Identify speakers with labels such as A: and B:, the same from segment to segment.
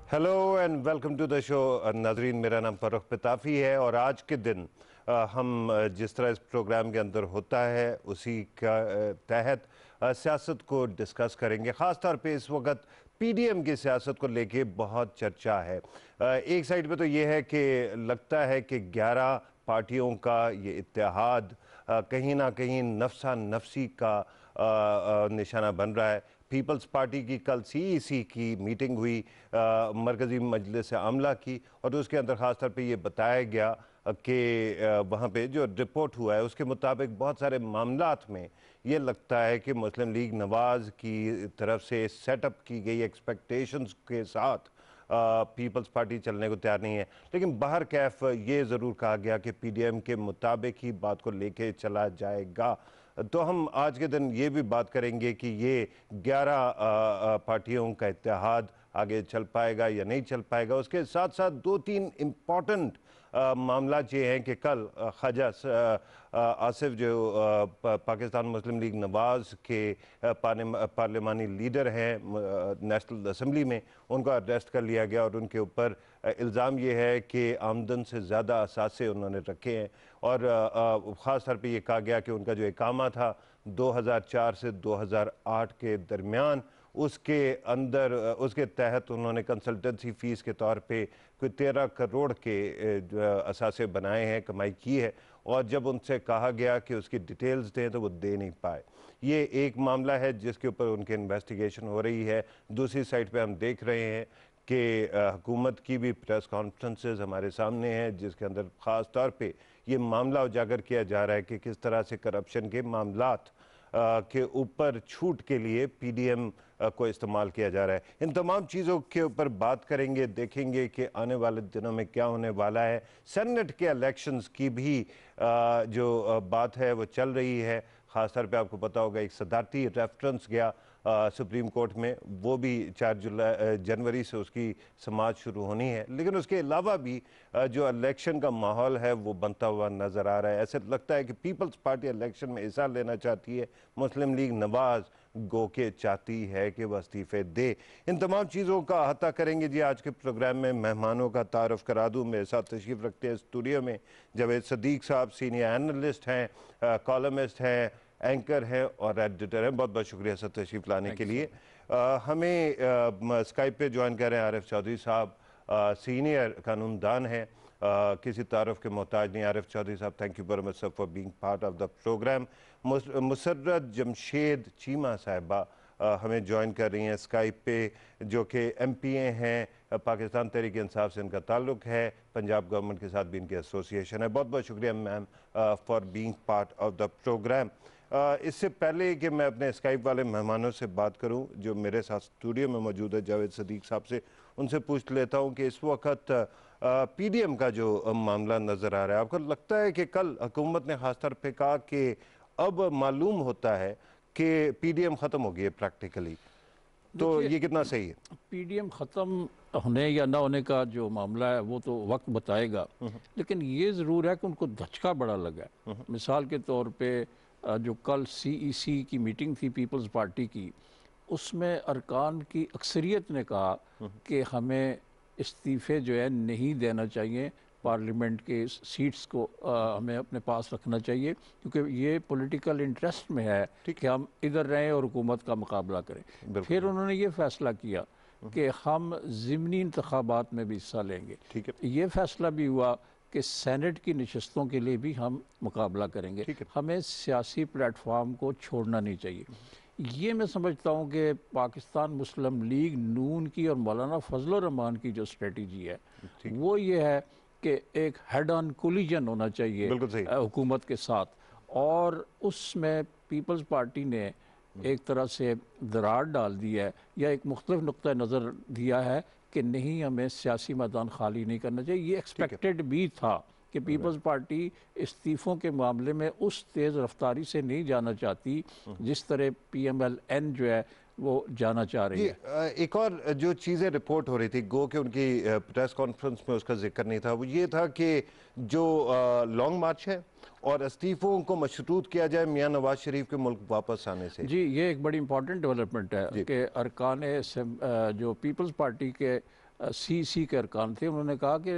A: Hello and welcome to the show. नाजरीन, मेरा नाम फर्रुख पिताफी है और आज के दिन हम जिस तरह इस प्रोग्राम के अंदर होता है उसी का तहत सियासत को डिस्कस करेंगे। ख़ास तौर पे इस वक्त पीडीएम की सियासत को लेके बहुत चर्चा है। एक साइड पे तो ये है कि लगता है कि 11 पार्टियों का ये इत्तेहाद कहीं ना कहीं नफसा नफसी का निशाना बन रहा है। पीपल्स पार्टी की कल सीईसी की मीटिंग हुई मरकज़ी मजलिस आमला की, और उसके अंदर ख़ास तौर पे ये बताया गया कि वहाँ पे जो रिपोर्ट हुआ है उसके मुताबिक बहुत सारे मामलात में ये लगता है कि मुस्लिम लीग नवाज़ की तरफ से सेटअप की गई एक्सपेक्टेशंस के साथ पीपल्स पार्टी चलने को तैयार नहीं है। लेकिन बाहर कैफ ये ज़रूर कहा गया कि पीडीएम के मुताबिक ही बात को लेके चला जाएगा। तो हम आज के दिन ये भी बात करेंगे कि ये 11 पार्टियों का इत्तेहाद आगे चल पाएगा या नहीं चल पाएगा। उसके साथ साथ दो तीन इम्पॉर्टेंट मामला ये हैं कि कल ख्वाजा आसिफ जो पाकिस्तान मुस्लिम लीग नवाज़ के पार्लिमानी लीडर हैं नेशनल असम्बली में, उनको अरेस्ट कर लिया गया और उनके ऊपर इल्ज़ाम ये है कि आमदन से ज़्यादा असासे उन्होंने रखे हैं। और ख़ास तौर पे ये कहा गया कि उनका जो इकामा था 2004 से 2008 के दरमियान, उसके अंदर उसके तहत उन्होंने कंसल्टेंसी फ़ीस के तौर पे कोई 13 करोड़ के असासे बनाए हैं, कमाई की है। और जब उनसे कहा गया कि उसकी डिटेल्स दें तो वो दे नहीं पाए। ये एक मामला है जिसके ऊपर उनकी इन्वेस्टिगेशन हो रही है। दूसरी साइड पे हम देख रहे हैं कि हुकूमत की भी प्रेस कॉन्फ्रेंसेस हमारे सामने हैं जिसके अंदर ख़ास तौर पे ये मामला उजागर किया जा रहा है कि किस तरह से करप्शन के मामलात के ऊपर छूट के लिए पीडीएम को इस्तेमाल किया जा रहा है। इन तमाम चीज़ों के ऊपर बात करेंगे, देखेंगे कि आने वाले दिनों में क्या होने वाला है। सेनेट के इलेक्शंस की भी जो बात है वो चल रही है। ख़ास तौर पे आपको पता होगा एक सदारती रेफरेंस गया सुप्रीम कोर्ट में, वो भी 4 जनवरी से उसकी समाअत शुरू होनी है। लेकिन उसके अलावा भी जो इलेक्शन का माहौल है वो बनता हुआ नज़र आ रहा है। ऐसे लगता है कि पीपल्स पार्टी इलेक्शन में हिस्सा लेना चाहती है, मुस्लिम लीग नवाज़ गो के चाहती है कि वह इस्तीफ़े दे। इन तमाम चीज़ों का अहाता करेंगे जी आज के प्रोग्राम में। मेहमानों का तारुफ करा दूँ, मेरे साथ तशरीफ़ रखते हैं स्टूडियो में जावेद सदीक साहब, सीनियर एनालिस्ट हैं, कॉलमिस्ट हैं, एंकर हैं और एडिटर हैं। बहुत बहुत शुक्रिया सर तशरीफ़ लाने के लिए। हमें स्काइप पे ज्वाइन कर रहे हैं आरिफ चौधरी साहब, सीनियर कानूनदान हैं, किसी तारुफ के मोहताज नहीं। आरिफ चौधरी साहब, thank you very much sir for being part of the programme. Musarrat Jamshed Cheema साहिबा हमें ज्वाइन कर रही हैं स्काइप पे, जो कि एमपीए हैं, पाकिस्तान तहरीक इंसाफ से इनका ताल्लुक़ है, पंजाब गवर्नमेंट के साथ भी इनकी एसोसिएशन है। बहुत बहुत शुक्रिया ma'am for being part of the programme. इससे पहले कि मैं अपने स्काइप वाले मेहमानों से बात करूं जो मेरे साथ स्टूडियो में मौजूद है, जावेद सदीक साहब से उनसे पूछ लेता हूं कि इस वक्त पीडीएम का जो मामला नज़र आ रहा है, आपको लगता है कि कल हुकूमत ने ख़ास तौर पे कहा कि अब मालूम होता है कि पीडीएम ख़त्म हो गई है प्रैक्टिकली, तो ये कितना सही है?
B: पीडीएम ख़त्म होने या ना होने का जो मामला है वो तो वक्त बताएगा, लेकिन ये ज़रूर है कि उनको धचका बड़ा लगा है। मिसाल के तौर पे जो कल सीईसी की मीटिंग थी पीपल्स पार्टी की, उसमें अरकान की अक्सरियत ने कहा कि हमें इस्तीफ़े जो है नहीं देना चाहिए, पार्लियामेंट के सीट्स को हमें अपने पास रखना चाहिए, क्योंकि ये पॉलिटिकल इंटरेस्ट में है कि हम इधर रहें और हुकूमत का मुकाबला करें। फिर उन्होंने ये फैसला किया कि हम ज़िमनी इंतखाबात में भी हिस्सा लेंगे।
A: ठीक है,
B: ये फैसला भी हुआ कि सेनेट की नशस्तों के लिए भी हम मुकाबला करेंगे। हमें सियासी प्लेटफॉर्म को छोड़ना नहीं चाहिए। ये मैं समझता हूँ कि पाकिस्तान मुस्लिम लीग नून की और मौलाना फजल रहमान की जो स्ट्रेटजी है वो ये है कि एक हेड ऑन कोलिजन होना चाहिए हुकूमत के साथ, और उसमें पीपल्स पार्टी ने एक तरह से दरार डाल दी है या एक मुख्तलिफ नुक्ता नज़र दिया है कि नहीं, हमें सियासी मैदान खाली नहीं करना चाहिए। ये एक्सपेक्टेड भी था कि पीपल्स पार्टी इस्तीफ़ों के मामले में उस तेज़ रफ्तारी से नहीं जाना चाहती जिस तरह PMLN जो है वो जाना चाह रही है।
A: एक और जो चीज़ें रिपोर्ट हो रही थी, गो कि उनकी प्रेस कॉन्फ्रेंस में उसका जिक्र नहीं था, वो ये था कि जो लॉन्ग मार्च है और इस्तीफ़ों को मशरूत किया जाए मियां नवाज शरीफ के मुल्क वापस आने से।
B: जी, ये एक बड़ी इंपॉर्टेंट डेवलपमेंट है कि अरकान जो पीपल्स पार्टी के CEC के अरकान थे, उन्होंने कहा कि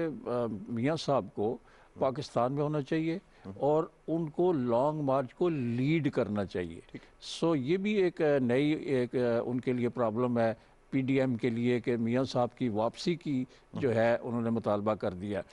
B: मियाँ साहब को पाकिस्तान में होना चाहिए और उनको लॉन्ग मार्च को लीड करना चाहिए। सो ये भी एक नई एक उनके लिए प्रॉब्लम है PDM के लिए कि मियाँ साहब की वापसी की जो है उन्होंने मुतालबा कर दिया।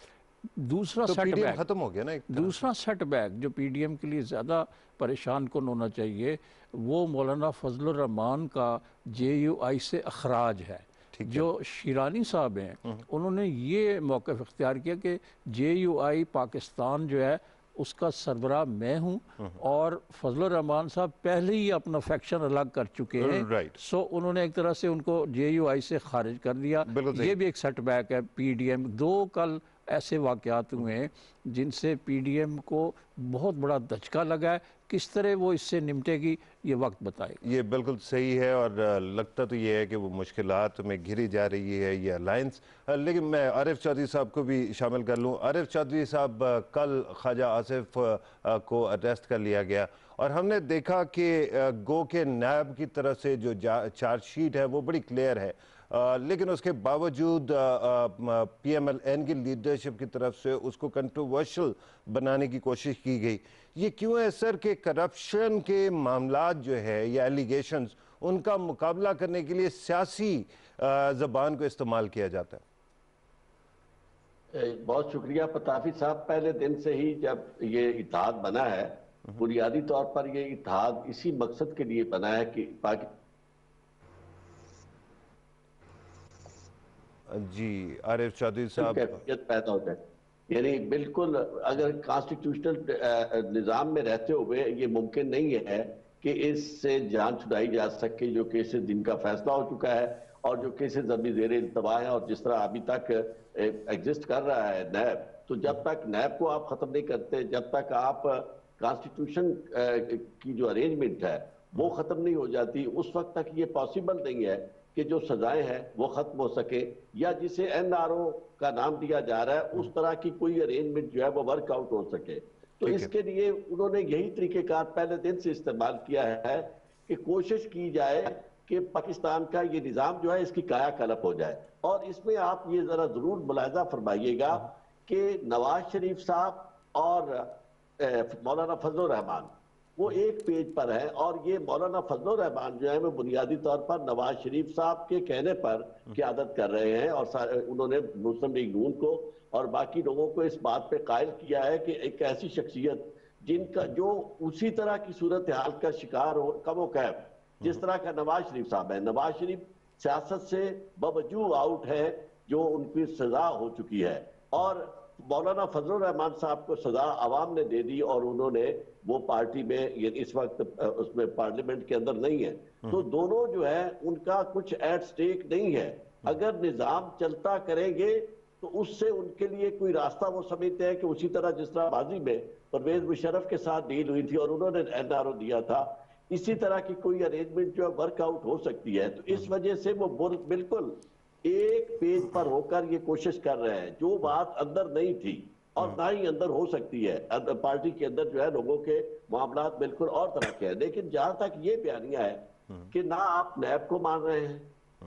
B: दूसरा
A: तो PDM
B: सेटबैक
A: खत्म हो गया ना एक तरह से।
B: दूसरा सेटबैक जो PDM के लिए ज़्यादा परेशान कौन होना चाहिए, वो मौलाना फजलुर रहमान का JUI से अखराज है। जो शिरानी साहब हैं उन्होंने ये मौक़िफ़ इख्तियार किया कि JUI पाकिस्तान जो है उसका सरबराह मैं हूँ और फजलुर रहमान साहब पहले ही अपना फैक्शन अलग कर चुके हैं। सो उन्होंने एक तरह से उनको JUI से खारिज कर दिया। ये भी एक सेटबैक है PDM। दो कल ऐसे वाक़यात हुए हैं जिनसे PDM को बहुत बड़ा धचका लगा है। किस तरह वो इससे निपटेगी ये वक्त बताएगा।
A: ये बिल्कुल सही है और लगता तो ये है कि वो मुश्किलात में घिरी जा रही है ये अलायंस। लेकिन मैं आरिफ चौधरी साहब को भी शामिल कर लूँ। आरिफ चौधरी साहब, कल ख्वाजा आसिफ को अरेस्ट कर लिया गया और हमने देखा कि गो के नायब की तरफ से जो चार्जशीट है वो बड़ी क्लियर है, लेकिन उसके बावजूद PMLN की लीडरशिप की तरफ से उसको कंट्रोवर्शियल बनाने की कोशिश की गई। ये क्यों है सर कि करप्शन के मामलात जो है या एलिगेशंस, उनका मुकाबला करने के लिए सियासी ज़बान को इस्तेमाल किया जाता है?
C: बहुत शुक्रिया पताफी साहब। पहले दिन से ही जब ये इत्तेहाद बना है, बुनियादी तौर पर ये इत्तेहाद इसी मकसद के लिए बना है कि
A: जी आरिफ चौधरी साहब,
C: कैफियत पैदा हो जाए। यानी बिल्कुल अगर कॉन्स्टिट्यूशनल निज़ाम में रहते हुए ये मुमकिन नहीं है कि इससे जान छुड़ाई जा सके जो केसेस जिनका फैसला हो चुका है और जो केसेस अभी ज़ेर इंतबाह है और जिस तरह अभी तक एग्जिस्ट कर रहा है नैब। तो जब तक नैब को आप ख़त्म नहीं करते, जब तक आप कॉन्स्टिट्यूशन की जो अरेंजमेंट है वो ख़त्म नहीं हो जाती, उस वक्त तक ये पॉसिबल नहीं है कि जो सजाएं हैं वो खत्म हो सके या जिसे NRO का नाम दिया जा रहा है उस तरह की कोई अरेंजमेंट जो है वो वर्कआउट हो सके। तो इसके लिए उन्होंने यही तरीकेकार पहले दिन से इस्तेमाल किया है कि कोशिश की जाए कि पाकिस्तान का ये निज़ाम जो है इसकी कायाकल्प हो जाए। और इसमें आप ये जरा जरूर मुलाहिजा फरमाइएगा कि नवाज शरीफ साहब और मौलाना फजलुर रहमान वो एक पेज पर है और ये मौलाना फजलुर रहमान जो है वो बुनियादी तौर पर नवाज शरीफ साहब के कहने पर क़यादत कर रहे हैं और उन्होंने मुस्लिम लीग नून को और बाकी लोगों को इस बात पे कायल किया है कि एक ऐसी शख्सियत जिनका जो उसी तरह की सूरत हाल का शिकार हो कमो कैफ जिस तरह का नवाज शरीफ साहब है। नवाज शरीफ सियासत से बवजूद आउट है, जो उनकी सजा हो चुकी है, और मौलाना फजलुर रहमान साहब को सजा आवाम ने दे दी और उन्होंने वो पार्टी में इस वक्त उसमें पार्लियामेंट के अंदर नहीं है। तो दोनों जो है उनका कुछ एट स्टेक नहीं है। अगर निजाम चलता करेंगे तो उससे उनके लिए कोई रास्ता वो समझते हैं कि उसी तरह जिस तरह माजी में परवेज मुशर्रफ के साथ डील हुई थी और उन्होंने NRO दिया था, इसी तरह की कोई अरेंजमेंट जो है वर्कआउट हो सकती है। तो इस वजह से वो बिल्कुल एक पेज पर होकर ये कोशिश कर रहे हैं, जो बात अंदर नहीं थी और ना ही अंदर हो सकती है। पार्टी के अंदर जो है लोगों के मामला बिल्कुल और तरह के हैं। लेकिन जहां तक ये बयानिया है कि ना आप नैब को मान रहे हैं,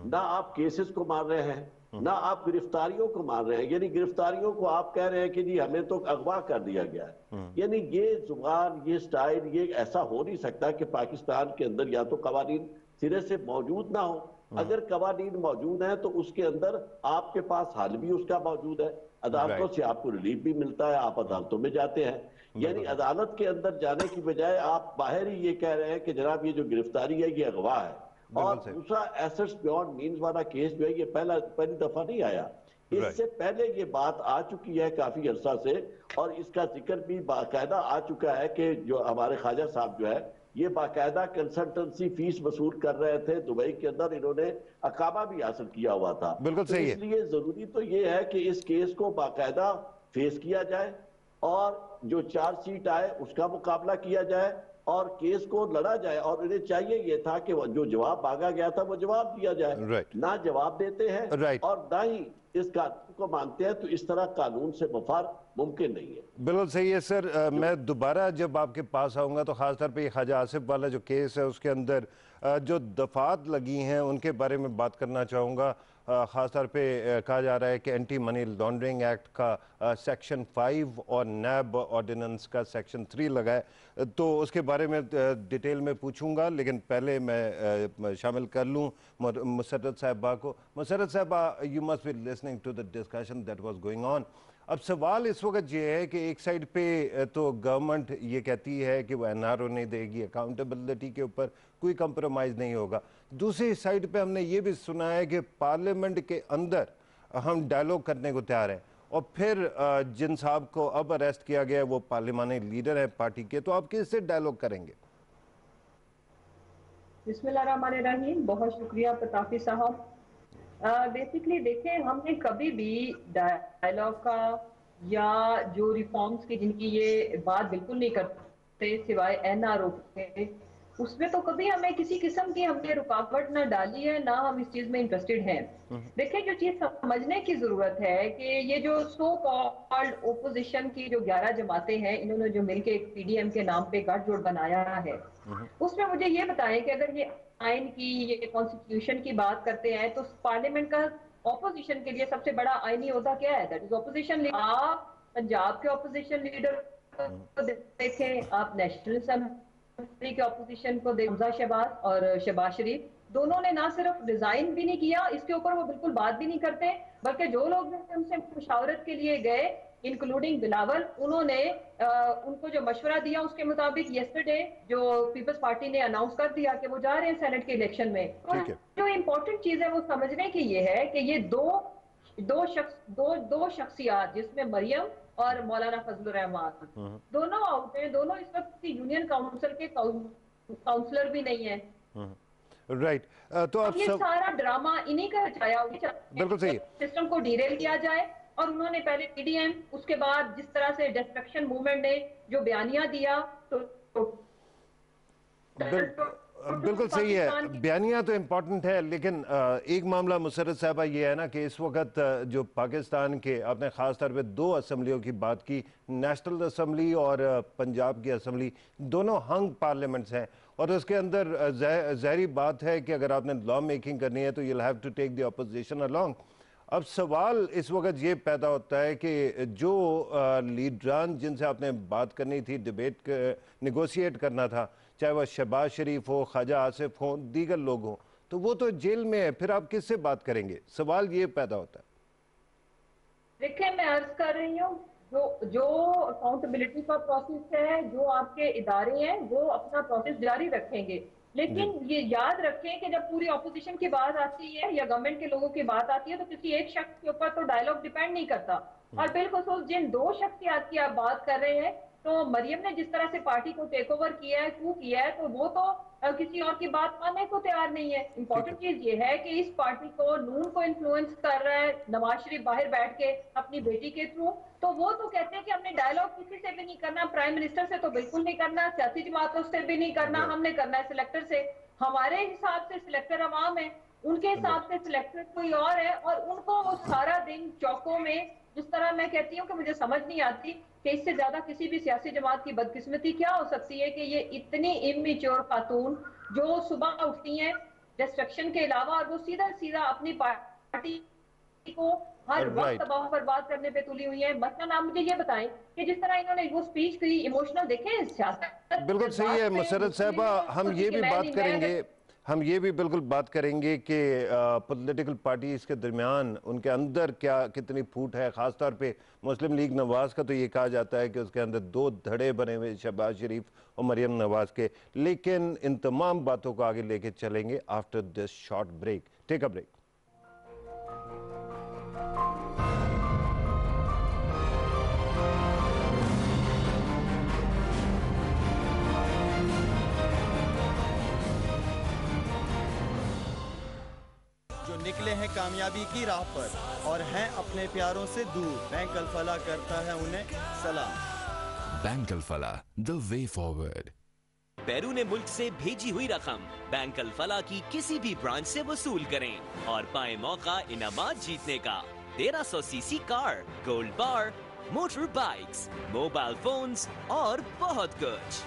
C: ना आप केसेस को मान रहे हैं, ना आप गिरफ्तारियों को मान रहे हैं। यानी गिरफ्तारियों को आप कह रहे हैं कि जी हमें तो अगवा कर दिया गया है। यानी ये जुबान, ये स्टाइल, ये ऐसा हो नहीं सकता कि पाकिस्तान के अंदर या तो कवानीन सिरे से मौजूद ना हो। अगर कवानीन मौजूद है तो उसके अंदर आपके पास हल भी उसका मौजूद है, अदालतों से आपको रिलीफ भी मिलता है, आप अदालतों में जाते हैं। यानी अदालत के अंदर जाने की बजाय आप बाहर ही ये कह रहे हैं कि जनाब ये जो गिरफ्तारी है ये अगवा है। और दूसरा एसेट्स बियॉन्ड मीन्स वाला केस जो है ये पहली दफा नहीं आया, इससे पहले ये बात आ चुकी है काफी अरसा से, और इसका जिक्र भी बाकायदा आ चुका है कि जो हमारे ख्वाजा साहब जो है ये बाकायदा कंसल्टेंसी फीस वसूल कर रहे थे दुबई के अंदर, इन्होंने अकाबा भी हासिल किया हुआ था।
A: बिल्कुल सही है।
C: इसलिए जरूरी तो ये है कि इस केस को बाकायदा फेस किया जाए और जो चार्जशीट आए उसका मुकाबला किया जाए और केस को लड़ा जाए। और इन्हें चाहिए ये था कि जो जवाब मांगा गया था वो जवाब दिया जाए। ना जवाब देते हैं और ना ही इस कानून को मानते हैं, तो इस तरह कानून से मफार मुमकिन नहीं है।
A: बिल्कुल सही है सर। मैं दोबारा जब आपके पास आऊँगा तो ख़ासतौर पे ख्वाजा आसिफ वाला जो केस है उसके अंदर जो दफात लगी हैं उनके बारे में बात करना चाहूँगा। ख़ासतौर पे कहा जा रहा है कि एंटी मनी लॉन्ड्रिंग एक्ट का सेक्शन 5 और नैब ऑर्डिनेंस का सेक्शन 3 लगा है, तो उसके बारे में डिटेल में पूछूंगा, लेकिन पहले मैं शामिल कर लूँ मुसर्रत साहिबा को। मुसर्रत साहिबा, you must be listening to the discussion that was going on. अब सवाल इस वक्त ये है कि एक साइड पे तो गवर्नमेंट ये कहती है कि वो एनआरओ नहीं देगी, अकाउंटेबिलिटी के ऊपर कोई कंप्रोमाइज़ नहीं होगा। दूसरी साइड पे हमने ये भी सुना है कि पार्लियामेंट के अंदर हम डायलॉग करने को तैयार हैं, और फिर जिन साहब को अब अरेस्ट किया गया है वो पार्लियामानी लीडर हैं पार्टी के, तो आप किससे डायलॉग करेंगे?
D: बिस्मिल्लाहिर्रहमानिर्रहीम, बहुत शुक्रिया प्रतापी साहब। बेसिकली देखें, हमने कभी भी डायलॉग का या जो रिफॉर्म्स की जिनकी ये बात बिल्कुल नहीं करते सिवाय एनआरओ के, उसमें तो कभी हमें किसी किस्म की हमने रुकावट ना डाली है, ना हम इस चीज में इंटरेस्टेड हैं। देखिए, जो चीज समझने की जरूरत है कि ये जो सो कॉल्ड ओपोजिशन की जो 11 जमातें हैं, इन्होंने जो मिलके एक पीडीएम के नाम पे गठजोड़ बनाया है, उसमें मुझे ये बताएं कि अगर ये आइन की, ये कॉन्स्टिट्यूशन की बात करते हैं, तो पार्लियामेंट का ऑपोजिशन के लिए सबसे बड़ा आईनी होता क्या है? That is opposition. आप पंजाब के ऑपोजिशन लीडर को देखें, आप नेशनल असेंबली के ऑपोजिशन को देखें, हमजा शहबाज और शहबाज शरीफ, दोनों ने ना सिर्फ रिजाइन भी नहीं किया, इसके ऊपर वो बिल्कुल बात भी नहीं करते, बल्कि जो लोग उनसे मुशावरत के लिए गए, इंक्लूडिंग बिलावल, उन्होंने उनको जो मशवरा दिया उसके मुताबिक यस्टरडे जो पीपल्स पार्टी ने अनाउंस कर दिया कि वो जा रहे हैं सेनेट के इलेक्शन में। तो जो इम्पोर्टेंट चीज है वो समझने की ये है कि ये दो शख्सियात, जिसमें मरियम और मौलाना फजलुर रहमान, दोनों आउट हैं, दोनों इस वक्त यूनियन काउंसिल के काउंसलर भी नहीं है।
A: राइट तो अब
D: ये सारा ड्रामा इन्हीं का रचाया हुआ,
A: बिल्कुल सही,
D: सिस्टम को डीरेल किया जाए। और उन्होंने पहले पीडीएम, उसके बाद जिस तरह से डिस्ट्रक्शन मूवमेंट ने जो बयानिया दिया, तो
A: बिल्कुल सही है, बयानिया तो इम्पोर्टेंट है, लेकिन एक मामला मुसर्रत साहबा ये है ना कि इस वक्त जो पाकिस्तान के, आपने ख़ास तौर पे 2 असम्बलियों की बात की, नेशनल असम्बली और पंजाब की असम्बली, दोनों हंग पार्लियामेंट्स हैं, और उसके अंदर ज़ाहिरी बात है कि अगर आपने लॉ मेकिंग करनी है तो you have to take the opposition along. अब सवाल इस वक्त ये पैदा होता है कि जो लीडरान जिनसे आपने बात करनी थी, डिबेट नेगोशिएट करना था, चाहे वह शहबाज शरीफ हो, ख्वाजा आसिफ हो, दीगर लोग हों, तो वो तो जेल में है, फिर आप किससे बात करेंगे? सवाल ये पैदा होता है।
D: देखिए, मैं अर्ज कर रही हूँ, जो अकाउंटेबिलिटी का प्रोसेस है, जो आपके इदारे हैं, वो अपना प्रोसेस जारी रखेंगे, लेकिन ये याद रखें कि जब पूरी ऑपोजिशन की बात आती है या गवर्नमेंट के लोगों की बात आती है, तो किसी एक शख्स के ऊपर तो डायलॉग डिपेंड नहीं करता। और बिल्खुसूस जिन 2 शख्सियात की आप बात कर रहे हैं, तो मरियम ने जिस तरह से पार्टी को टेक ओवर किया है, कू किया है, तो वो तो किसी और की बात मानने को तैयार नहीं है। इंपॉर्टेंट चीज ये है कि इस पार्टी को, नून को इन्फ्लुएंस कर रहा है नवाज शरीफ बाहर बैठ के अपनी बेटी के थ्रू, तो वो तो कहते हैं कि हमने डायलॉग किसी से भी नहीं करना, प्राइम मिनिस्टर से तो बिल्कुल नहीं करना, सियासी जमातों से भी नहीं करना, हमने करना है सिलेक्टर से। हमारे हिसाब से सिलेक्टर अवाम है, उनके हिसाब से सिलेक्टर कोई और है, और उनको वो सारा दिन चौकों में, जिस तरह मैं कहती हूँ कि मुझे समझ नहीं आती कि इससे ज्यादा किसी भी सियासी जमात की बदकिस्मती क्या हो सकती है कि ये इतनी इमेच्योर खातून जो सुबह उठती हैं डिस्ट्रक्शन के अलावा, और वो सीधा सीधा अपनी पार्टी को हर वक्त तबाह बर्बाद करने पे तुली हुई है। मसलन आप मुझे ये बताएं कि जिस तरह इन्होंने वो स्पीच की, इमोशनल, देखें सियासत
A: बिल्कुल सही है मुसर्रत साहबा, हम ये भी बात करेंगे, हम ये भी बिल्कुल बात करेंगे कि पॉलिटिकल पार्टीज़ के दरमियान उनके अंदर क्या कितनी फूट है। ख़ास तौर पे मुस्लिम लीग नवाज़ का तो ये कहा जाता है कि उसके अंदर 2 धड़े बने हुए, शहबाज शरीफ और मरियम नवाज़ के। लेकिन इन तमाम बातों को आगे लेके चलेंगे after this short break. Take a break.
E: निकले हैं कामयाबी की राह पर और हैं अपने प्यारों से दूर, बैंक अल-फलाह करता है उन्हें सलाम।
F: Bank Alfalah, the way forward.
G: बैरून मुल्क से भेजी हुई रकम बैंक अल-फलाह की किसी भी ब्रांच से वसूल करें और पाएं मौका इनामात जीतने का। 1300 सीसी कार, गोल्ड बार, मोटर बाइक्स, मोबाइल फोन्स और बहुत कुछ।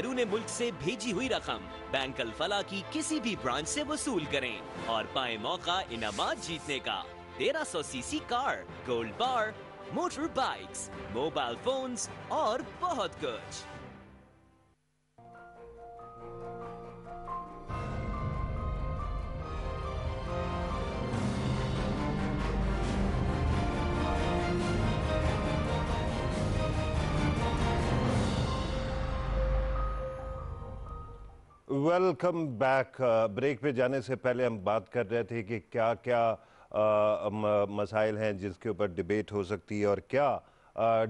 G: बैरून मुल्क से भेजी हुई रकम बैंक अल फलाह की किसी भी ब्रांच से वसूल करें और पाएं मौका इनामात जीतने का। 1300 सीसी कार, गोल्ड बार, मोटर बाइक्स, मोबाइल फोन्स और बहुत कुछ।
A: Welcome back. ब्रेक पे जाने से पहले हम बात कर रहे थे कि क्या क्या मसाइल हैं जिसके ऊपर डिबेट हो सकती है और क्या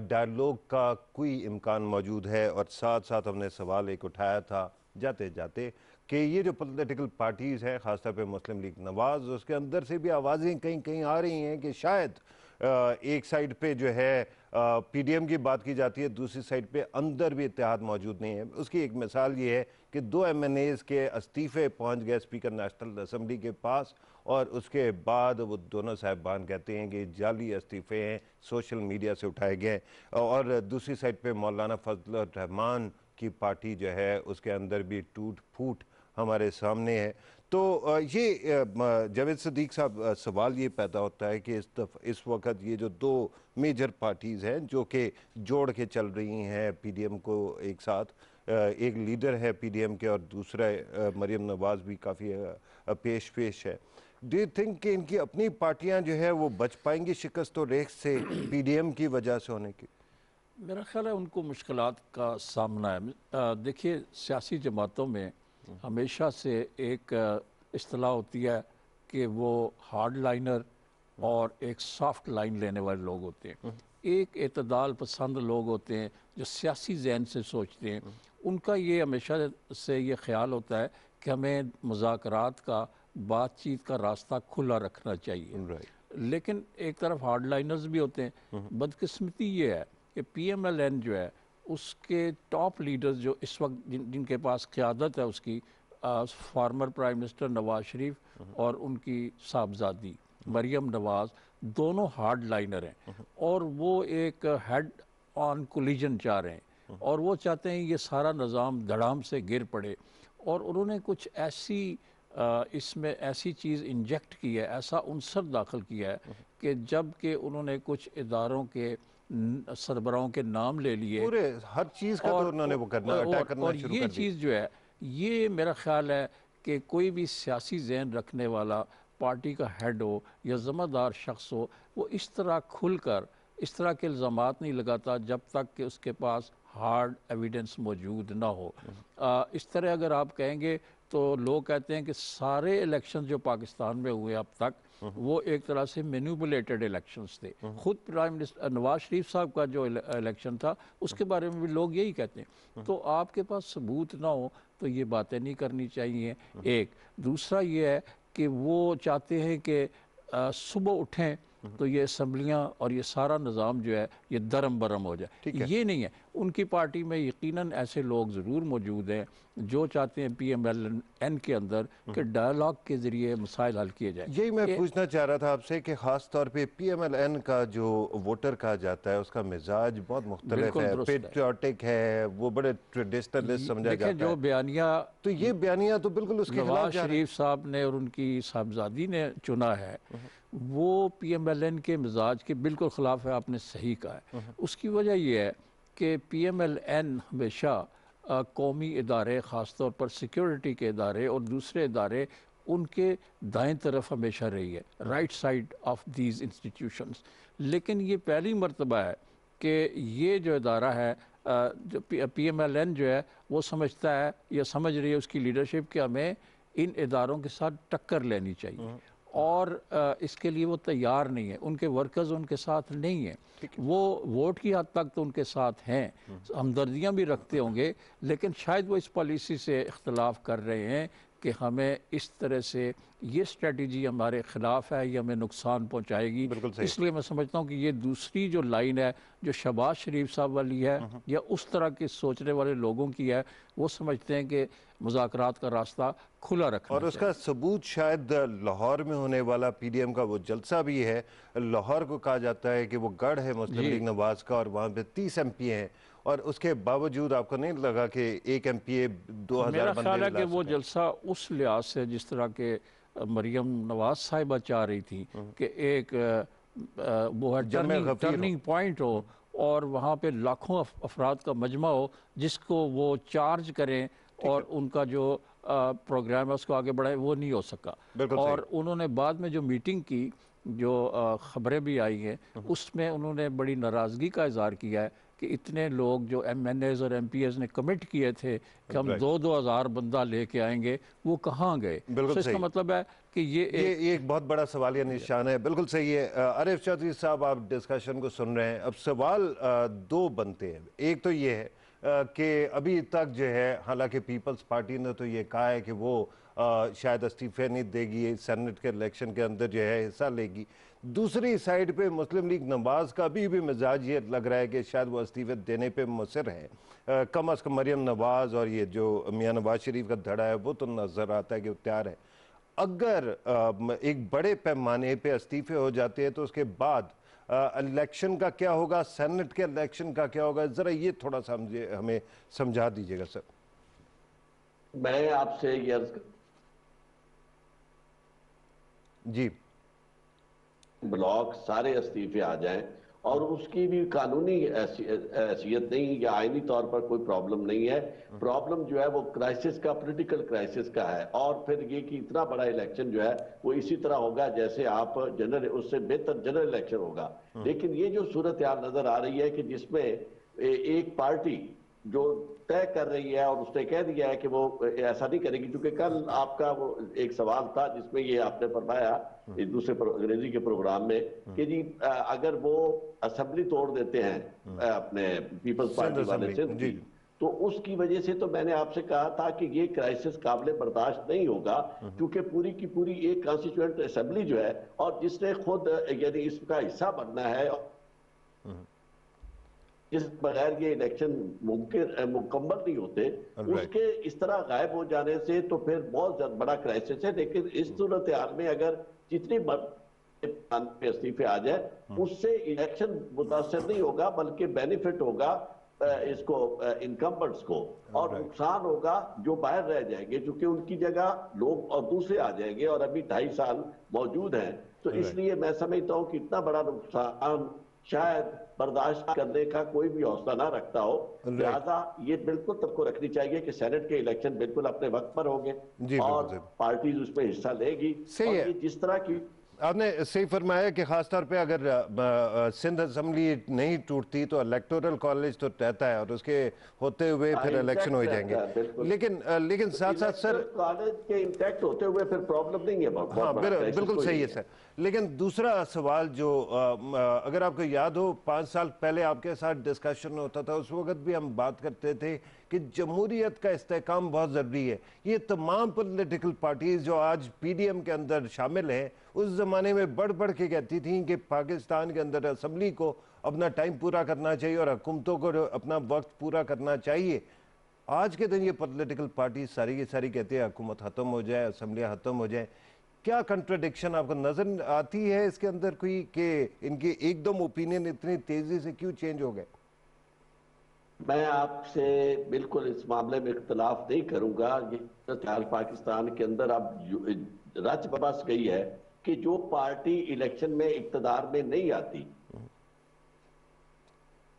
A: डायलॉग का कोई इम्कान मौजूद है, और साथ साथ हमने सवाल एक उठाया था जाते जाते कि ये जो पॉलिटिकल पार्टीज़ हैं, ख़ासतौर पे मुस्लिम लीग नवाज़, उसके अंदर से भी आवाज़ें कहीं कहीं आ रही हैं कि शायद एक साइड पे जो है पीडीएम की बात की जाती है, दूसरी साइड पे अंदर भी इत्तेहाद मौजूद नहीं है। उसकी एक मिसाल ये है कि 2 MNAs के इस्तीफ़े पहुंच गए स्पीकर नेशनल असम्बली के पास, और उसके बाद वो दोनों साहिबान कहते हैं कि जाली इस्तीफ़े हैं, सोशल मीडिया से उठाए गए। और दूसरी साइड पे मौलाना फजल रहमान की पार्टी जो है उसके अंदर भी टूट फूट हमारे सामने है। तो ये जावेद सदीक साहब, सवाल ये पैदा होता है कि इस वक्त ये जो 2 मेजर पार्टीज़ हैं जो कि जोड़ के चल रही हैं पीडीएम को एक साथ, एक लीडर है पीडीएम के और दूसरा मरियम नवाज़ भी काफ़ी पेश है। डू यू थिंक कि इनकी अपनी पार्टियां जो है वो बच पाएंगी शिकस्त और रेख से पीडीएम की वजह से होने की?
B: मेरा ख्याल है उनको मुश्किलात का सामना है। देखिए, सियासी जमातों में हमेशा से एक इस्तिलाह होती है कि वो हार्ड लाइनर और एक सॉफ्ट लाइन लेने वाले लोग होते हैं। एक एतदाल पसंद लोग होते हैं जो सियासी जहन से सोचते हैं। उनका ये हमेशा से ये ख्याल होता है कि हमें मुज़ाकरात का, बातचीत का रास्ता खुला रखना चाहिए। लेकिन एक तरफ हार्ड लाइनर्स भी होते हैं। बदकिस्मती ये है कि PMLN जो है उसके टॉप लीडर्स जो इस वक्त जिनके पास क़यादत है उसकी, farmer prime minister Nawaz Sharif और उनकी साहबजादी मरियम नवाज़, दोनों हार्ड लाइनर हैं और वो एक हेड ऑन कोलिजन चाह रहे हैं और वो चाहते हैं ये सारा निज़ाम धड़ाम से गिर पड़े। और उन्होंने कुछ ऐसी इसमें ऐसी चीज़ इंजेक्ट की है, ऐसा उनसर दाखिल किया है कि जब कि उन्होंने कुछ इदारों के सरबराहों के नाम ले लिए,
A: पूरे हर चीज़ का तो उन्होंने वो करना, अटैक करना शुरू कर दिया।
B: ये चीज़ जो है, ये मेरा ख्याल है कि कोई भी सियासी जहन रखने वाला पार्टी का हेड हो या ज़िम्मेदार शख्स हो, वो इस तरह खुलकर इस तरह के इल्ज़ामात नहीं लगाता जब तक कि उसके पास हार्ड एविडेंस मौजूद ना हो। इस तरह अगर आप कहेंगे तो लोग कहते हैं कि सारे इलेक्शन जो पाकिस्तान में हुए अब तक वो एक तरह से मैनिपुलेटेड इलेक्शंस थे। खुद प्राइम मिनिस्टर नवाज शरीफ साहब का जो इलेक्शन था उसके बारे में भी लोग यही कहते हैं। तो आपके पास सबूत ना हो तो ये बातें नहीं करनी चाहिए। एक दूसरा ये है कि वो चाहते हैं कि सुबह उठें तो ये असम्बलियाँ और ये सारा निज़ाम जो है ये दरम बरम हो जाए। ये नहीं है। उनकी पार्टी में यकीनन ऐसे लोग ज़रूर मौजूद हैं जो चाहते हैं PMLN के अंदर कि डायलॉग के ज़रिए मसाइल हल किए जाए।
A: यही मैं पूछना चाह रहा था आपसे कि ख़ास तौर पे PMLN का जो वोटर कहा जाता है उसका मिजाज बहुत मुख्तलिफ है, पेट्रियाटिक है, वो बड़े ट्रेडिशनलिस्ट समझा जाता है।
B: जो बयानिया,
A: तो ये बयानिया तो बिल्कुल उसके खिलाफ
B: नवाज शरीफ साहब ने और उनकी साहबजादी ने चुना है, वो PMLN के मिजाज के बिल्कुल ख़िलाफ़ है। आपने सही कहा है। उसकी वजह यह है कि PMLN हमेशा कौमी इदारे, ख़ास तौर पर सिक्योरिटी के इदारे और दूसरे इदारे, उनके दाएं तरफ हमेशा रही है, right side of these institutions. लेकिन ये पहली मर्तबा है कि ये जो इदारा है, जो PMLN जो है वो समझता है या समझ रही है उसकी लीडरशिप कि हमें इन इदारों के साथ टक्कर लेनी चाहिए और इसके लिए वो तैयार नहीं है। उनके वर्कर्स उनके साथ नहीं हैं। वो वोट की हद तक तो उनके साथ हैं, हमदर्दियाँ भी रखते होंगे, लेकिन शायद वो इस पॉलिसी से इख्तलाफ कर रहे हैं कि हमें इस तरह से ये स्ट्रेटजी हमारे ख़िलाफ़ है, ये हमें नुकसान पहुंचाएगी। इसलिए मैं समझता हूँ कि ये दूसरी जो लाइन है जो शहबाज शरीफ साहब वाली है या उस तरह के सोचने वाले लोगों की है, वो समझते हैं कि मुज़ाकरात का रास्ता खुला रखना।
A: और उसका सबूत शायद लाहौर में होने वाला PDM का वो जलसा भी है। लाहौर को कहा जाता है कि वो गढ़ है मुस्लिम लीग नवाज़ का और वहाँ पे 30 MP हैं और उसके बावजूद आपको नहीं लगा कि एक एमपीए 2000
B: मेरा
A: बंदे
B: ख्याल है
A: ला
B: कि वो
A: सके?
B: जलसा उस लिहाज से जिस तरह के मरियम नवाज साहिबा चाह रही थी कि एक वो है
A: जमे गफीर हो।
B: टर्निंग पॉइंट हो और वहाँ पे लाखों अफराद का मजमा हो जिसको वो चार्ज करें और उनका जो प्रोग्राम है उसको आगे बढ़ाए, वो नहीं हो सका।
A: बिल्कुल
B: और
A: सही।
B: उन्होंने बाद में जो मीटिंग की, जो ख़बरें भी आई हैं, उसमें उन्होंने बड़ी नाराज़गी का इजहार किया है कि इतने लोग जो MNAs और MPs ने कमिट किए थे कि हम 2-2 हज़ार बंदा लेके आएंगे, वो कहाँ गए?
A: बिल्कुल
B: तो इसका
A: सही।
B: मतलब है कि ये
A: ये एक बहुत बड़ा सवालिया निशान है। बिल्कुल सही है। आरिफ चौधरी साहब, आप डिस्कशन को सुन रहे हैं। अब सवाल दो बनते हैं। एक तो ये है कि अभी तक जो है, हालांकि पीपल्स पार्टी ने तो ये कहा है कि वो शायद इस्तीफे नहीं देगी, सेनेट के इलेक्शन के अंदर जो है हिस्सा लेगी। दूसरी साइड पे मुस्लिम लीग नवाज का अभी भी मिजाज ये लग रहा है कि शायद वो इस्तीफे देने पे मुसर है। कम अज़ कम मरियम नवाज और ये जो मियाँ नवाज शरीफ का धड़ा है वो तो नज़र आता है कि वो तैयार है। अगर एक बड़े पैमाने पे इस्तीफे हो जाते हैं तो उसके बाद इलेक्शन का क्या होगा, सेनेट के इलेक्शन का क्या होगा, जरा ये थोड़ा सा हमें समझा दीजिएगा सर।
C: मैं आपसे ये
A: जी।
C: ब्लॉक सारे इस्तीफे आ जाएं और उसकी भी कानूनी हैसियत नहीं या आईनी तौर पर कोई प्रॉब्लम नहीं है। प्रॉब्लम जो है वो क्राइसिस का, पॉलिटिकल क्राइसिस का है। और फिर ये कि इतना बड़ा इलेक्शन जो है वो इसी तरह होगा जैसे आप जनरल, उससे बेहतर जनरल इलेक्शन होगा। लेकिन ये जो सूरत हाल नजर आ रही है कि जिसमें एक पार्टी जो तय कर रही है और उसने कह दिया है कि वो ऐसा नहीं करेगी, क्योंकि कल आपका वो एक सवाल था जिसमें ये आपने फरमाया एक दूसरे अंग्रेजी के प्रोग्राम में कि जी अगर वो असेंबली तोड़ देते हैं अपने पीपल्स पार्टी वाले सिंध की, तो उसकी वजह से तो मैंने आपसे कहा था कि ये क्राइसिस काबिल बर्दाश्त नहीं होगा, क्योंकि पूरी की पूरी एक कॉन्स्टिट्यूएंट असेंबली जो है और जिसने खुद यानी इसका हिस्सा बनना है, जिस बगैर ये इलेक्शन मुकम्मल नहीं होते, उसके इस तरह गायब हो जाने से तो फिर बहुत बड़ा क्राइसिस है। लेकिन इस सूरत हाल में अगर जितनी पे इस्तीफे आ जाए उससे इलेक्शन मुतासर नहीं होगा, बल्कि बेनिफिट होगा इसको इनकम्बेंट्स को, और नुकसान होगा जो बाहर रह जाएंगे, क्योंकि उनकी जगह लोग और दूसरे आ जाएंगे और अभी 2.5 साल मौजूद हैं। तो इसलिए मैं समझता हूं कि इतना बड़ा नुकसान शायद बर्दाश्त करने का कोई भी हौसला ना रखता हो। लिहाजा ये बिल्कुल सबको रखनी चाहिए कि सेनेट के इलेक्शन बिल्कुल अपने वक्त पर होंगे और पार्टीज उसमें हिस्सा लेगी। और ये जिस तरह की
A: आपने सही फरमाया कि खासतौर पे अगर सिंध असेंबली नहीं टूटती तो इलेक्टोरल कॉलेज तो रहता है और उसके होते हुए फिर इलेक्शन हो जाएंगे। लेकिन साथ साथ सर
C: कॉलेज के इंटैक्ट होते हुए फिर प्रॉब्लम नहीं है।
A: हाँ बिल्कुल सही है सर। लेकिन दूसरा सवाल जो अगर आपको याद हो 5 साल पहले आपके साथ डिस्कशन होता था, उस वक्त भी हम बात करते थे कि जमहूरियत का इस्तेहकाम बहुत ज़रूरी है। ये तमाम पॉलिटिकल पार्टीज जो आज PDM के अंदर शामिल हैं उस ज़माने में बढ़ बढ़ के कहती थी कि पाकिस्तान के अंदर असम्बली को अपना टाइम पूरा करना चाहिए और हुकूमतों को अपना वक्त पूरा करना चाहिए। आज के दिन ये पॉलिटिकल पार्टी सारी की सारी कहती है हुकूमत ख़त्म हो जाए, असम्बलियाँ ख़त्म हो जाए। क्या कंट्राडिक्शन आपको नजर आती है इसके अंदर कोई कि इनके एकदम ओपिनियन इतनी तेजी से क्यों चेंज हो गए?
C: मैं आपसे बिल्कुल इस मामले में इख्तलाफ नहीं करूंगा। ये पाकिस्तान के अंदर अब रच बस गई है कि जो पार्टी इलेक्शन में इक्तदार में नहीं आती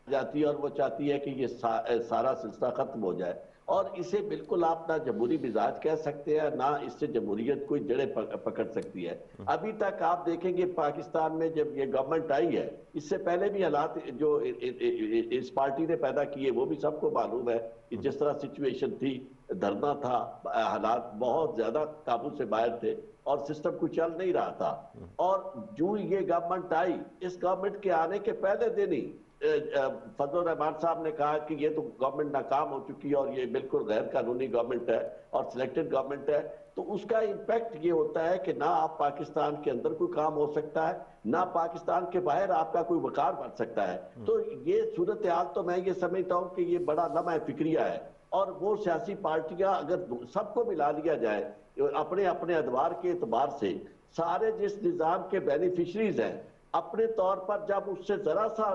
C: जाती और वो चाहती है कि ये सारा सिलसिला खत्म हो जाए, और इसे बिल्कुल आप ना जमहूरी मिजाज कह सकते हैं ना इससे जमहूरियत कोई जड़ें पकड़ सकती है। अभी तक आप देखेंगे पाकिस्तान में जब ये गवर्नमेंट आई है, इससे पहले भी हालात जो इस पार्टी ने पैदा किए वो भी सबको मालूम है कि जिस तरह सिचुएशन थी, धरना था, हालात बहुत ज्यादा काबू से बाहर थे और सिस्टम कुछ चल नहीं रहा था। और जो ये गवर्नमेंट आई, इस गवर्नमेंट के आने के पहले दिन ही फजल रहमान साहब ने कहा कि ये तो गवर्नमेंट नाकाम हो चुकी है और ये बिल्कुल गैर कानूनी गवर्नमेंट है और सिलेक्टेड गवर्नमेंट है। तो उसका इम्पैक्ट ये होता है कि ना आप पाकिस्तान के अंदर कोई काम हो सकता है, ना पाकिस्तान के बाहर आपका कोई वकार बन सकता है। तो ये सूरत हाल तो मैं ये समझता हूँ कि ये बड़ा लम्हा फिक्रिया है। और वो सियासी पार्टियां अगर सबको मिला लिया जाए अपने अपने अदवार के एतबार से, सारे जिस निजाम के बेनिफिशरीज हैं अपने तौर पर जब उससे जरा सा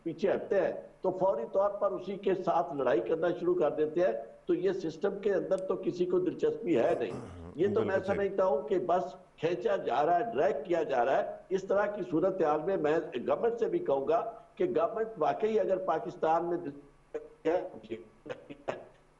C: पीछे हटते हैं तो फौरी तौर पर उसी के साथ लड़ाई करना शुरू कर देते हैं। तो ये सिस्टम के अंदर तो किसी को दिलचस्पी है नहीं। ये तो मैं समझता हूं कि बस खींचा जा रहा है, ड्रैग किया जा रहा है। इस तरह की सूरत हाल में मैं गवर्नमेंट से भी कहूंगा कि गवर्नमेंट वाकई अगर पाकिस्तान में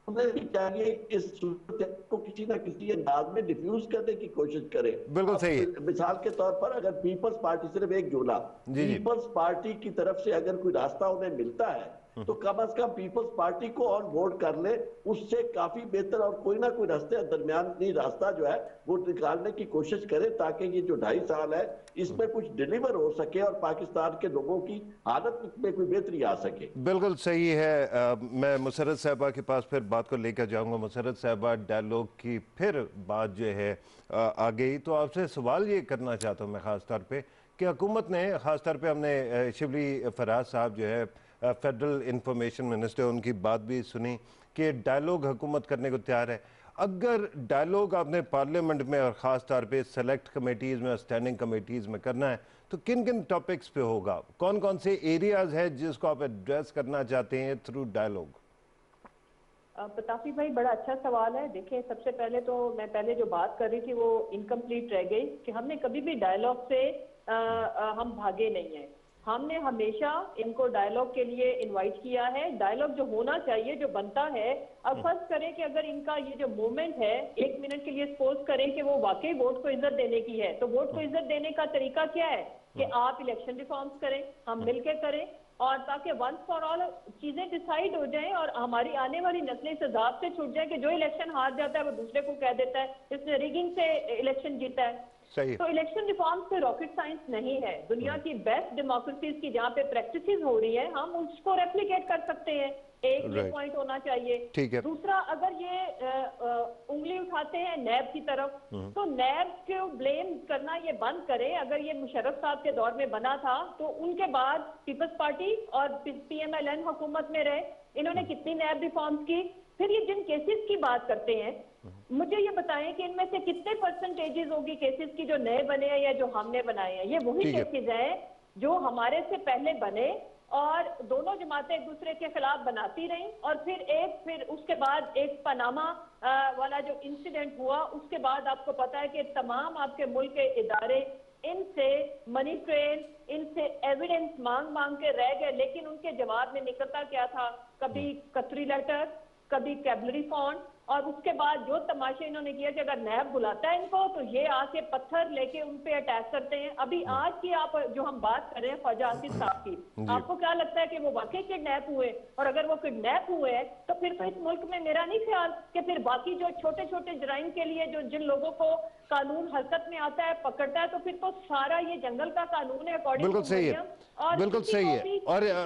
C: उन्हें भी चाहिए इस सूरत को किसी ना किसी अंदाज में डिफ्यूज करने की कोशिश करे।
A: बिल्कुल सही है।
C: मिसाल के तौर पर अगर पीपल्स पार्टी, सिर्फ एक जुमला, पीपल्स पार्टी की तरफ से अगर कोई रास्ता उन्हें मिलता है तो कम से कम पीपल्स पार्टी को ऑन बोर्ड कर ले, उससे काफी बेहतर और कोई ना कोई दरमियानी रास्ता जो है वो निकालने की कोशिश करे, ताकि ये जो 2.5 साल है इसमें कुछ डिलीवर हो सके और पाकिस्तान के लोगों की हालत में कोई बेहतरी आ सके।
A: बिल्कुल सही है। मैं मुसर्रत साहबा के पास फिर बात को लेकर जाऊंगा। मुसर्रत साहबा, डायलॉग की फिर बात जो है आ गई, तो आपसे सवाल ये करना चाहता हूँ मैं ख़ास तौर पे कि हुकूमत ने, ख़ास तौर पे हमने शिबली फराज साहब जो है फेडरल इंफॉर्मेशन मिनिस्टर, उनकी बात भी सुनी कि डायलॉग हुकूमत करने को तैयार है। अगर डायलॉग आपने पार्लियामेंट में और ख़ास तौर पे सेलेक्ट कमेटीज़ में, स्टैंडिंग कमेटीज़ में करना है, तो किन किन टॉपिक्स पे होगा? कौन कौन से एरियाज़ है जिसको आप एड्रेस करना चाहते हैं थ्रू डायलॉग?
D: पताफी भाई, बड़ा अच्छा सवाल है। देखिए, सबसे पहले तो मैं पहले जो बात कर रही थी वो इनकम्प्लीट रह गई कि हमने कभी भी डायलॉग से हम भागे नहीं है। हमने हमेशा इनको डायलॉग के लिए इनवाइट किया है। डायलॉग जो होना चाहिए, जो बनता है, अब फर्ज करें कि अगर इनका ये जो मूवमेंट है 1 मिनट के लिए सपोज करें कि वो वाकई वोट को इज्जत देने की है, तो वोट को इज्जत देने का तरीका क्या है कि आप इलेक्शन रिफॉर्म्स करें, हम मिलकर करें, और ताकि वंस फॉर ऑल चीजें डिसाइड हो जाएं और हमारी आने वाली नस्लें इस अजाब से छूट जाए कि जो इलेक्शन हार जाता है वो दूसरे को कह देता है इसने रिगिंग से इलेक्शन जीता है। तो इलेक्शन रिफॉर्म्स पे रॉकेट साइंस नहीं है। दुनिया की बेस्ट डेमोक्रेसीज की जहाँ पे प्रैक्टिसेस हो रही है, हम उसको रेप्लिकेट कर सकते हैं। एक ये पॉइंट होना चाहिए। दूसरा, अगर ये उंगली उठाते हैं नैब की तरफ, तो नैब को ब्लेम करना ये बंद करें। अगर ये मुशर्रफ साहब के दौर में बना था तो उनके बाद पीपल्स पार्टी और PMLN हुकूमत में रहे, इन्होंने कितनी नैब रिफॉर्म्स की। फिर ये जिन केसेस की बात करते हैं, मुझे ये बताएं कि इनमें से कितने परसेंटेजेस होगी केसेस की जो नए बने हैं या जो हमने बनाए हैं। ये वही केसेस हैं जो हमारे से पहले बने और दोनों जमातें एक दूसरे के खिलाफ बनाती रहीं, और फिर उसके बाद एक पनामा वाला जो इंसिडेंट हुआ, उसके बाद आपको पता है कि तमाम आपके मुल्क के इदारे इनसे मनी ट्रेल, इनसे एविडेंस मांग के रह गए, लेकिन उनके जवाब में निकलता क्या था? कभी कतरी लेटर, कभी कैबलरी फॉन्ट, और उसके बाद जो तमाशे इन्होंने किया कि अगर नैब बुलाता है इनको तो ये आके पत्थर लेके उन पे अटैक करते हैं। अभी आज की आप जो हम बात कर रहे हैं ख्वाजा आसिफ साहब की, आपको क्या लगता है कि वो वाकई किडनैप हुए? और अगर वो किडनैप हुए हैं तो फिर तो इस मुल्क में मेरा नहीं ख्याल कि फिर बाकी जो छोटे छोटे जराइम के लिए जो जिन लोगों को कानून हरकत में आता है, पकड़ता है, तो फिर तो सारा ये जंगल का कानून है अकॉर्डिंग
A: बिल्कुल सही है, बिल्कुल सही है।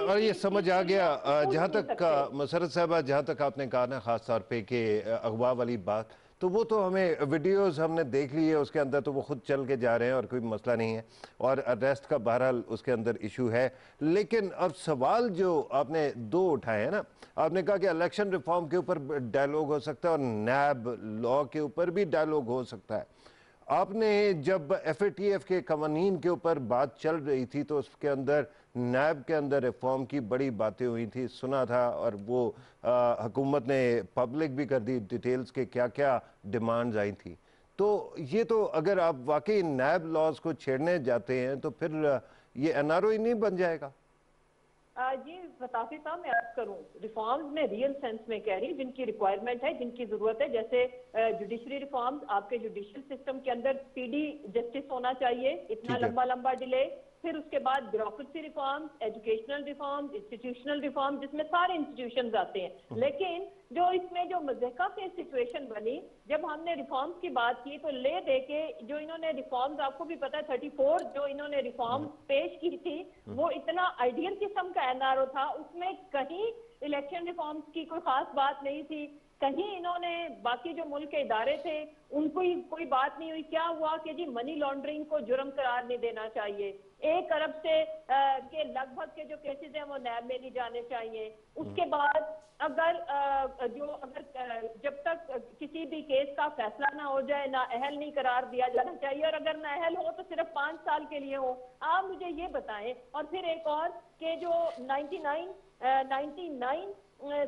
A: और ये समझ आ गया। जहाँ तक मुसर्रत साहबा, जहाँ तक आपने कहा ना खास तौर पे कि अगवा वाली बात, तो वो तो हमें वीडियोस हमने देख ली है, उसके अंदर तो वो खुद चल के जा रहे हैं और कोई मसला नहीं है, और अरेस्ट का बहरहाल उसके अंदर इशू है। लेकिन अब सवाल जो आपने दो उठाए हैं ना, आपने कहा कि इलेक्शन रिफॉर्म के ऊपर डायलॉग हो सकता है और नैब लॉ के ऊपर भी डायलॉग हो सकता है। आपने जब FATF के कवानीन के ऊपर बात चल रही थी तो उसके अंदर नैब के अंदर रिफॉर्म की बड़ी बातें हुई थी, सुना था, और वो हुकूमत ने पब्लिक भी कर दी डिटेल्स के क्या क्या डिमांड्स आई थी। तो ये तो अगर आप वाकई नैब लॉज को छेड़ने जाते हैं तो फिर ये NRO ही नहीं बन जाएगा?
D: जी फताफी साहब, मैं अर्ज करूं, रिफॉर्म्स में रियल सेंस में कह रही, जिनकी रिक्वायरमेंट है, जिनकी जरूरत है, जैसे जुडिशरी रिफॉर्म्स, आपके जुडिशियल सिस्टम के अंदर स्पीडी जस्टिस होना चाहिए, इतना लंबा डिले, फिर उसके बाद bureaucracy reforms, educational reforms, institutional reforms, जिसमें सारे इंस्टीट्यूशंस आते हैं। लेकिन जो इसमें जो मज़हका की सिचुएशन बनी, जब हमने रिफॉर्म्स की बात की तो ले दे के जो इन्होंने रिफॉर्म्स, आपको भी पता है 34 जो इन्होंने रिफॉर्म्स पेश की थी, वो इतना आइडियल किस्म का NRO था, उसमें कहीं इलेक्शन रिफॉर्म्स की कोई खास बात नहीं थी। कहीं इन्होंने बाकी जो मुल्क के इदारे थे उनको ही कोई बात नहीं हुई। क्या हुआ कि जी मनी लॉन्ड्रिंग को जुर्म करार नहीं देना चाहिए, 1 अरब से के लगभग के जो केसेस हैं वो नैब में नहीं जाने चाहिए। उसके बाद अगर जब तक किसी भी केस का फैसला ना हो जाए ना अहल नहीं करार दिया जाना चाहिए, और अगर ना अहल हो तो सिर्फ 5 साल के लिए हो। आप मुझे ये बताएं। और फिर एक और कि जो 99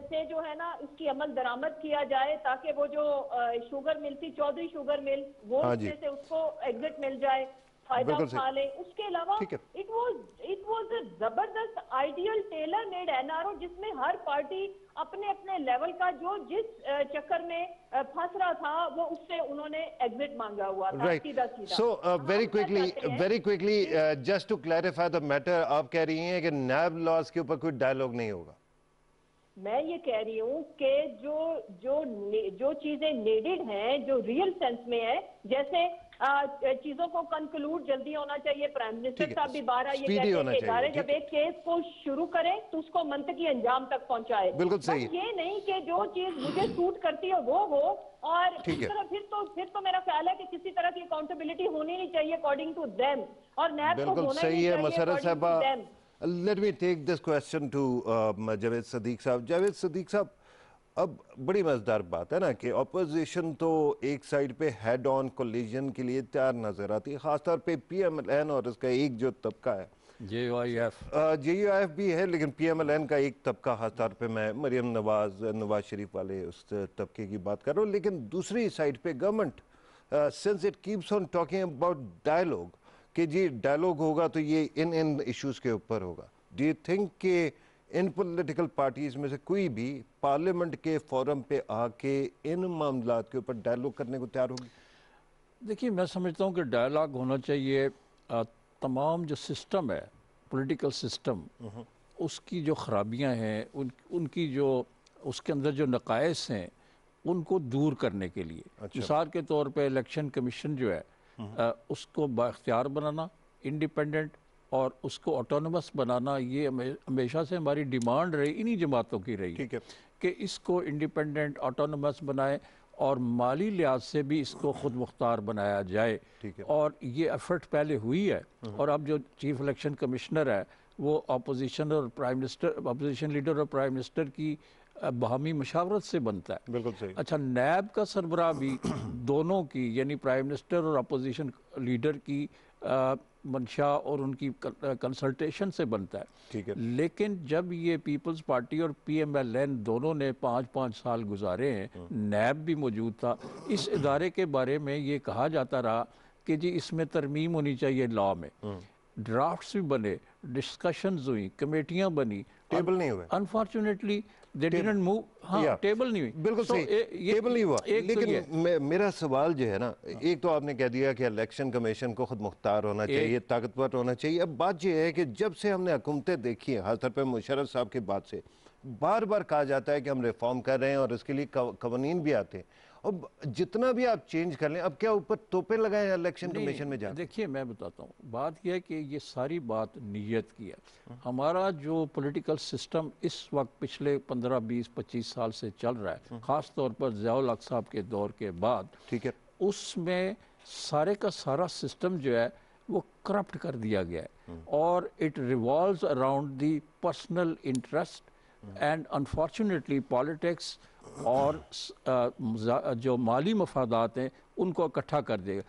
D: से जो है ना इसकी अमल दरामद किया जाए ताकि वो जो शुगर मिल थी, चौधरी शुगर मिल, वो उसमें से उसको एग्जिट मिल जाए, फायदा उठा ले। उसके अलावा इट वाज अ जबरदस्त आइडियल टेलर मेड एनआरओ जिसमें हर पार्टी अपने अपने लेवल का जो जिस चक्कर में फंस रहा था वो उससे उन्होंने एग्जिट मांगा हुआ था। सीधा सीधा।
A: So very quickly just to clarify the matter, आप कह रही हैं कि नैब लॉज के ऊपर कोई डायलॉग नहीं होगा?
D: मैं ये कह रही हूँ कि जो चीजें नीडेड हैं, जो रियल सेंस में है, जैसे चीजों को कंक्लूड जल्दी होना चाहिए। प्राइम मिनिस्टर साहब भी बारह ये कहते हैं कि इदारे जब एक केस को शुरू करें तो उसको मंतकी अंजाम तक पहुंचाए।
A: बिल्कुल सही।
D: ये नहीं कि जो चीज मुझे सूट करती है वो हो, और इस तरह फिर तो मेरा ख्याल है कि किसी तरह की अकाउंटेबिलिटी होनी नहीं चाहिए अकॉर्डिंग टू देम, और नैब को होना ही नहीं चाहिए according to them.
A: Let me take this question to Javed Sadiq साहब। जावेद सदीक साहब, अब बड़ी मजेदार बात है ना कि ऑपोजिशन तो एक साइड पे हेड ऑन कोलिजन के लिए तैयार नजर आती है, खासतौर पे पीएमएलएन और इसका एक जो तबका है जेयूआईएफ भी है, लेकिन पीएमएलएन का एक तबका, खासतौर पे मैं मरियम नवाज शरीफ वाले उस तबके की बात कर रहा हूँ। लेकिन दूसरी साइड पे government since it keeps on talking about dialogue कि जी डायलॉग होगा तो ये इन इश्यूज के ऊपर होगा, डू यू थिंक कि इन पॉलिटिकल पार्टीज में से कोई भी पार्लियामेंट के फोरम पे आके इन मामलात के ऊपर डायलॉग करने को तैयार होगी?
B: देखिए, मैं समझता हूँ कि डायलॉग होना चाहिए। तमाम जो सिस्टम है, पॉलिटिकल सिस्टम, उसकी जो खराबियाँ हैं, उनकी जो उसके अंदर जो नकाइस हैं उनको दूर करने के लिए। मिसाल के तौर पे इलेक्शन कमीशन जो है उसको बाख्तियार बनाना, इंडिपेंडेंट, और उसको ऑटोनमस बनाना, ये हमेशा से हमारी डिमांड रही, इन्हीं जमातों की रही कि इसको इंडिपेंडेंट ऑटोनमस बनाए और माली लिहाज से भी इसको खुद मुख्तार बनाया जाए। और ये एफर्ट पहले हुई है, और अब जो चीफ इलेक्शन कमिश्नर है वो अपोजिशन और प्राइम मिनिस्टर, अपोजिशन लीडर और प्राइम मिनिस्टर की बाहमी मशावरत से बनता है। बिल्कुल सही। अच्छा, नैब का सरबराह भी दोनों की, यानी प्राइम मिनिस्टर और अपोजिशन लीडर की मंशा और उनकी कंसल्टेशन से बनता है। ठीक है। लेकिन जब ये पीपल्स पार्टी और पीएमएलएन दोनों ने 5-5 साल गुजारे हैं, नैब भी मौजूद था, इस इदारे के बारे में ये कहा जाता रहा कि जी इसमें तरमीम होनी चाहिए लॉ में, ड्राफ्ट्स भी बने, डिस्कशंस हुई, कमेटियां बनी,
A: टेबल नहीं हुए।
B: Unfortunately they didn't move. हाँ, टेबल नहीं हुई।
A: बिल्कुल सही, टेबल नहीं हुआ। लेकिन मेरा सवाल जो है ना, एक तो आपने कह दिया कि इलेक्शन कमीशन को खुद मुख्तार होना चाहिए, ताकतवर होना चाहिए। अब बात यह है कि जब से हमने हुकूमतें देखी हैं, खासतौर पर मुशर्रफ साहब के बाद से बार बार कहा जाता है कि हम रिफॉर्म कर रहे हैं और इसके लिए कवानीन भी आते हैं। अब जितना भी आप चेंज कर लें, अब क्या ऊपर तोपे लगाए इलेक्शन कमीशन में जाकर?
B: देखिए, मैं बताता हूँ, बात यह है कि ये सारी बात नीयत की है। हमारा जो पॉलिटिकल सिस्टम इस वक्त पिछले 15, 20, 25 साल से चल रहा है, ख़ास तौर पर ज़ियाउल हक साहब के दौर के बाद, ठीक है, उसमें सारे का सारा सिस्टम जो है वो करप्ट कर दिया गया है, और it revolves around the personal interest and unfortunately politics, और जो माली मफादात हैं उनको इकट्ठा कर देगा।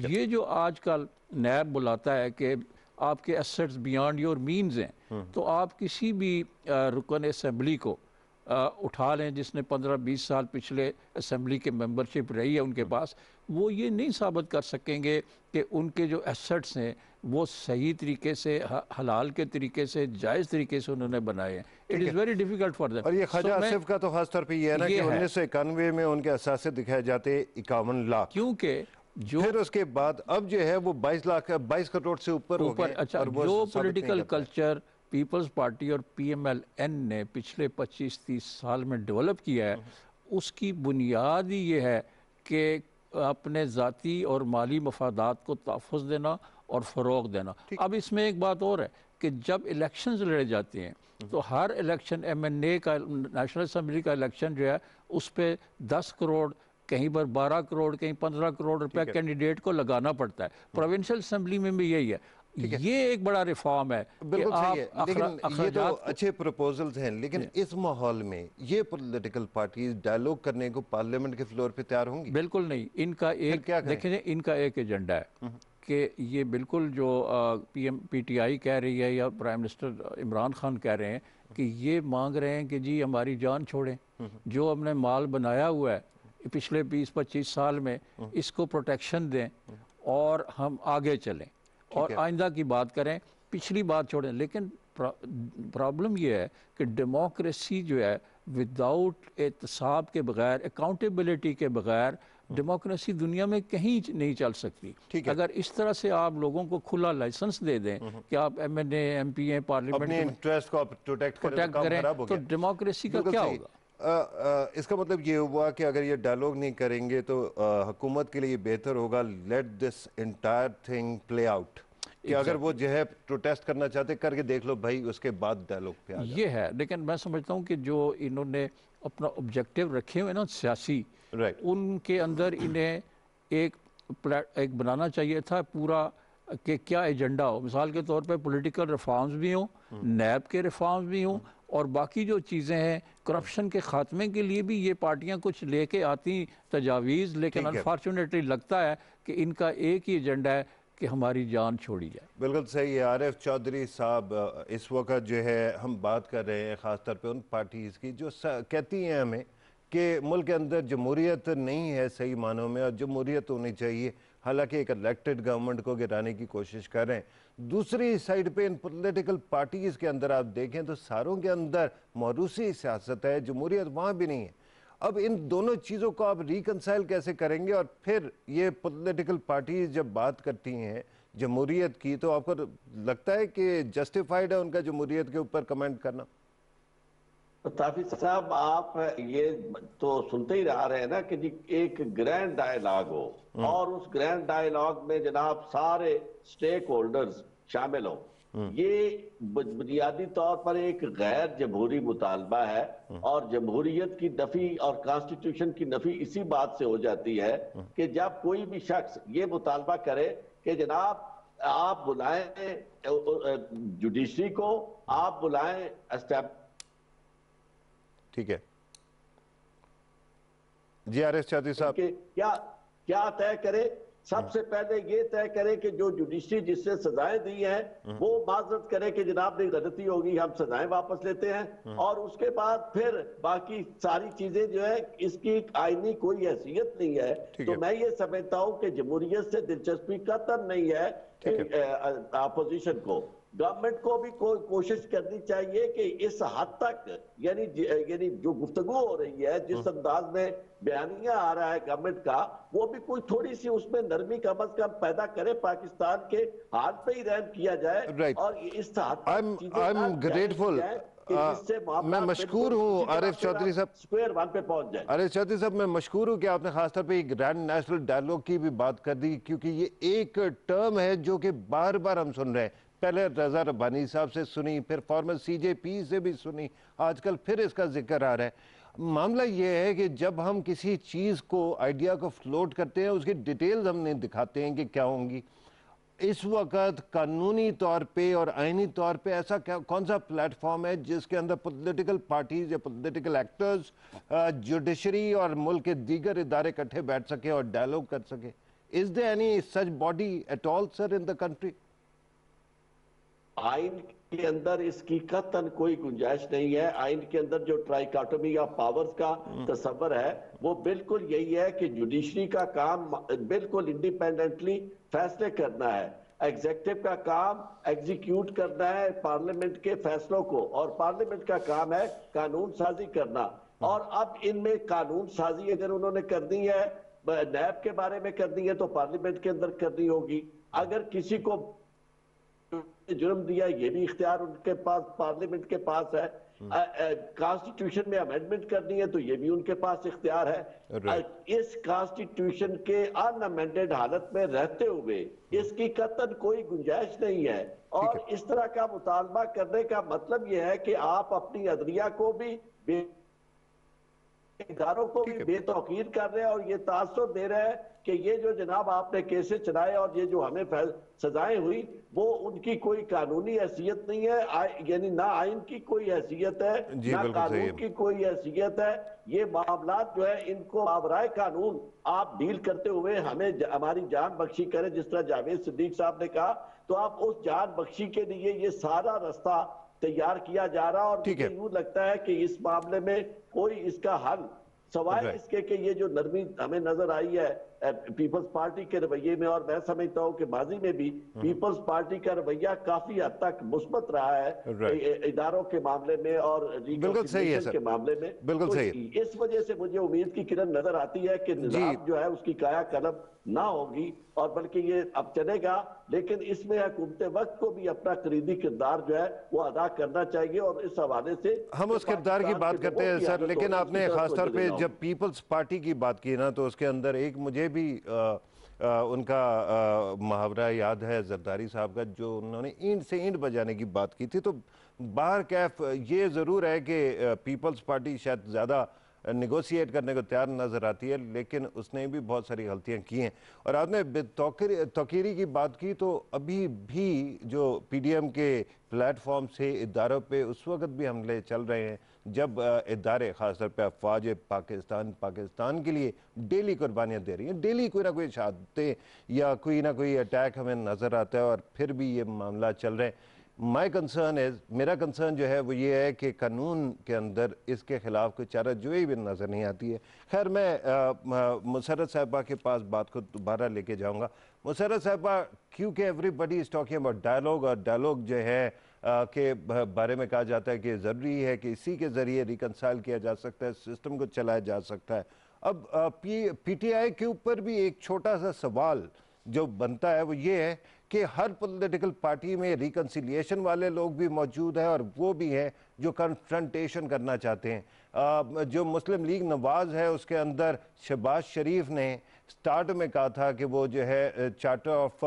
B: ये जो आजकल नैब बुलाता है कि आपके एसेट्स बियॉन्ड योर मीन्स हैं, तो आप किसी भी रुकन असेंबली को उठा लें जिसने 15-20 साल पिछले असेंबली के मेंबरशिप रही है उनके पास, वो ये नहीं साबित कर सकेंगे कि उनके जो एसेट्स हैं वो सही तरीके से, हलाल के तरीके से, जायज़ तरीके से उन्होंने बनाए हैं। It is very difficult for them.
A: और ये ख्वाजा आसिफ का तो खासतौर पे ये है ना कि 1991 में उनके असासे दिखाए जाते 51 लाख,
B: क्योंकि जो
A: फिर उसके बाद अब जो है वो 22 करोड़ से ऊपर हो गए।
B: अच्छा, जो पॉलिटिकल कल्चर पीपल्स पार्टी और पीएमएलएन ने पिछले 25-30 साल में डेवलप किया है, उसकी बुनियाद ही ये है कि अपने ज़ाती और माली मफादात को तहफ़्फ़ुज़ देना और फ़रोग़ देना। अब इसमें एक बात और है कि जब इलेक्शंस लड़े जाते हैं तो हर इलेक्शन MNA का, नेशनल असम्बली का इलेक्शन जो है, उस पर 10 करोड़, कहीं पर 12 करोड़, कहीं 15 करोड़ रुपया कैंडिडेट को लगाना पड़ता है। प्रोविंशियल असम्बली में भी यही है। ये एक बड़ा रिफॉर्म है।
A: बिल्कुल सही है, लेकिन ये तो अच्छे प्रपोजल्स हैं, लेकिन इस माहौल में ये पॉलिटिकल पार्टीज डायलॉग करने को पार्लियामेंट के फ्लोर पे तैयार होंगी?
B: बिल्कुल नहीं। इनका एक, देखें, इनका एक एजेंडा है कि ये बिल्कुल जो PTI कह रही है या प्राइम मिनिस्टर इमरान खान कह रहे हैं कि ये मांग रहे हैं कि जी हमारी जान छोड़ें, जो हमने माल बनाया हुआ है पिछले 20-25 साल में, इसको प्रोटेक्शन दें और हम आगे चलें और आइंदा की बात करें, पिछली बात छोड़ें। लेकिन प्रॉब्लम ये है कि डेमोक्रेसी जो है, विदाउट एहतसाब के बगैर, अकाउंटेबिलिटी के बगैर, डेमोक्रेसी दुनिया में कहीं नहीं चल सकती। अगर इस तरह से आप लोगों को खुला लाइसेंस दे दें कि आप MNA MP हैं, पार्लियामेंट में
A: इंटरेस्ट को प्रोटेक्ट
B: करें, तो डेमोक्रेसी का क्या होगा?
A: इसका मतलब ये हुआ कि अगर ये डायलॉग नहीं करेंगे तो हुकूमत के लिए बेहतर होगा let this entire thing play out, कि अगर वो जो है प्रोटेस्ट करना चाहते करके देख लो भाई, उसके बाद डायलॉग पे आ
B: ये है। लेकिन मैं समझता हूँ कि जो इन्होंने अपना ऑब्जेक्टिव रखे हुए ना सियासी, उनके अंदर इन्हें एक बनाना चाहिए था पूरा कि क्या एजेंडा हो। मिसाल के तौर पे पॉलिटिकल रिफॉर्म्स भी हों, नैब के रिफॉर्म्स भी हों, और बाकी जो चीज़ें हैं करप्शन के खात्मे के लिए भी ये पार्टियां कुछ लेके आती तजावीज़, लेकिन अनफॉर्चुनेटली लगता है कि इनका एक ही एजेंडा है कि हमारी जान छोड़ी जाए।
A: बिल्कुल सही है। आरिफ चौधरी साहब, इस वक्त जो है हम बात कर रहे हैं ख़ासतौर पे उन पार्टीज़ की जो कहती हैं हमें कि मुल्क के अंदर जमहूरियत नहीं है सही मानों में, और जमहूरियत होनी चाहिए, हालांकि एक इलेक्टेड गवर्नमेंट को गिराने की कोशिश कर रहे हैं। दूसरी साइड पे इन पॉलिटिकल पार्टीज़ के अंदर आप देखें तो सारों के अंदर मौरूसी सियासत है, जमहूरियत वहाँ भी नहीं है। अब इन दोनों चीज़ों को आप रिकनसाइल कैसे करेंगे? और फिर ये पॉलिटिकल पार्टीज जब बात करती हैं जमहूरियत की, तो आपको लगता है कि जस्टिफाइड है उनका जमहूरियत के ऊपर कमेंट करना?
C: ताफी साहब, आप ये तो सुनते ही रह रहे हैं ना कि जी एक ग्रैंड डायलॉग हो, और उस ग्रैंड डायलॉग में जनाब सारे स्टेक होल्डर्स शामिल हो। ये बुनियादी तौर पर एक गैर जमहूरी मुतालबा है, और जमहूरियत की नफी और कॉन्स्टिट्यूशन की नफी इसी बात से हो जाती है कि जब कोई भी शख्स ये मुतालबा करे कि जनाब आप बुलाएं जुडिशरी को, आप बुलाएं
A: ठीक है जी। आरिफ चौधरी साहब,
C: क्या तय करे? सबसे पहले ये तय करे कि जो जुडिशरी जिससे सजाएं दी हैं वो माजरत करे कि जनाब ने गलती होगी, हम सजाएं वापस लेते हैं, और उसके बाद फिर बाकी सारी चीजें जो है, इसकी आईनी कोई हैसियत नहीं है। तो मैं ये समझता हूं कि जमहूरियत से दिलचस्पी कतई नहीं है अपोजिशन को। गवर्नमेंट को भी कोई कोशिश करनी चाहिए कि इस हद तक, यानी जो गुफ्तगू हो रही है, जिस अंदाज में बयानिया आ रहा है गवर्नमेंट का, वो भी कोई थोड़ी सी उसमें नरमी कम अज कम पैदा करे, पाकिस्तान के हाल पे ही रहम किया जाए, और इस हद
A: तक ग्रेटफुल। मैं मशकूर हूँ आरिफ चौधरी साहब,
C: स्क्वायर वन पे पहुंच जाए।
A: आरिफ चौधरी साहब, मैं मशकूर हूँ कि आपने खासतौर पे ग्रैंड नेशनल डायलॉग की भी बात कर दी, क्योंकि ये एक टर्म है जो कि बार बार हम सुन रहे हैं। पहले रजा रब्बानी साहब से सुनी, फिर फॉर्मर CJP से भी सुनी, आजकल फिर इसका जिक्र आ रहा है। मामला ये है कि जब हम किसी चीज़ को, आइडिया को फ्लोट करते हैं, उसकी डिटेल्स हमने दिखाते हैं कि क्या होंगी। इस वक्त कानूनी तौर पे और आईनी तौर पे ऐसा क्या, कौन सा प्लेटफॉर्म है जिसके अंदर पॉलिटिकल पार्टीज या पॉलिटिकल एक्टर्स, जुडिशरी और मुल्क के दीगर इदारे इकट्ठे बैठ सके और डायलॉग कर सके? Is there any such body at all sir in the country?
C: आइन के अंदर इसकी कतन कोई गुंजाइश नहीं है। आइन के अंदर जो ट्राइकोटोमी ऑफ पावर्स का तस्वर है वो बिल्कुल यही है कि जुडिशरी का काम बिल्कुल इंडिपेंडेंटली फैसले करना है, एग्जीक्यूटिव का काम एग्जीक्यूट करना है पार्लियामेंट के फैसलों को, और पार्लियामेंट का काम है कानून साजी करना। और अब इनमें कानून साजी अगर उन्होंने करनी है, नैब के बारे में करनी है, तो पार्लियामेंट के अंदर करनी होगी। अगर किसी को जुर्म दिया, ये भी इख्तियार उनके पास, पार्लियामेंट के पास है। कॉन्स्टिट्यूशन में अमेंडमेंट करनी है तो ये भी उनके पास इख्तियार है। इस कॉन्स्टिट्यूशन के अनअमेंडेड हालत में रहते हुए इसकी कतई कोई गुंजाइश नहीं है। और इस तरह का मुतालबा करने का मतलब यह है कि आप अपनी अदलिया को भी, इदारों को भी बेतौकीर कर रहे हैं और ये तासुर दे रहे हैं कि ये जो जनाब आपने केसेस चलाए और ये जो हमें सजाएं हुई वो उनकी कोई कानूनी हैसियत नहीं है, यानी ना आइन की कोई हैसियत है ना कानून की कोई हैसियत है। ये मामला जो है इनको मावराए कानून आप डील करते हुए हमें हमारी जान बख्शी करें, जिस तरह जावेद सिद्दीक साहब ने कहा, तो आप उस जान बख्शी के लिए ये सारा रास्ता तैयार किया जा रहा। और मुझे यूं लगता है कि इस मामले में कोई इसका हल सवाल इसके कि ये जो नरमी हमें नजर आई है पीपल्स पार्टी के रवैये में, और मैं समझता हूं कि माजी में भी पीपल्स पार्टी का रवैया काफी हद तक मुस्बत रहा है इदारों के मामले में और रिकॉन्सिलिएशन के मामले में।
A: बिल्कुल
C: तो
A: सही।
C: इस वजह से मुझे उम्मीद की किरण नजर आती है कि निजाम जो है उसकी कायाकल्प ना होगी और बल्कि ये अब चलेगा, लेकिन इसमें हुकूमत वक्त को भी अपना कलीदी किरदार जो है वो अदा करना चाहिए। और इस हवाले से
A: हम उस किरदार की बात करते हैं सर, लेकिन आपने खासतौर पे जब पीपल्स पार्टी की बात की ना तो उसके अंदर एक मुझे भी उनका मुहावरा याद है जरदारी साहब का, जो उन्होंने ईंट से ईंट बजाने की बात की थी। तो बाहर कैफ ये ज़रूर है कि पीपल्स पार्टी शायद ज़्यादा नेगोशिएट करने को तैयार नज़र आती है, लेकिन उसने भी बहुत सारी गलतियां की हैं। और आपने तौकीरी की बात की, तो अभी भी जो पीडीएम के प्लेटफॉर्म से इदारों पे उस वक्त भी हमले चल रहे हैं जब इदारे ख़ासतौर पे अफवाज पाकिस्तान के लिए डेली कुर्बानियाँ दे रही हैं, डेली कोई ना कोई शहादतें या कोई ना कोई अटैक हमें नज़र आता है, और फिर भी ये मामला चल रहे हैं। मेरा कंसर्न जो है वो ये है कि कानून के अंदर इसके खिलाफ कोई चाराजोई भी नज़र नहीं आती है। खैर, मैं मुसर्रत साहिबा के पास बात को दोबारा लेके जाऊंगा। मुसर्रत साहिबा, क्योंकि everybody is talking about dialogue, और डायलॉग जो है के बारे में कहा जाता है कि ज़रूरी है कि इसी के ज़रिए रिकनसाइल किया जा सकता है, सिस्टम को चलाया जा सकता है। अब पीटीआई के ऊपर भी एक छोटा सा सवाल जो बनता है वो ये है कि हर पॉलिटिकल पार्टी में रिकन्सिलिएशन वाले लोग भी मौजूद हैं और वो भी हैं जो कन्फ्रंटेशन करना चाहते हैं। जो मुस्लिम लीग नवाज़ है उसके अंदर शहबाज शरीफ ने स्टार्ट में कहा था कि वो जो है चार्टर ऑफ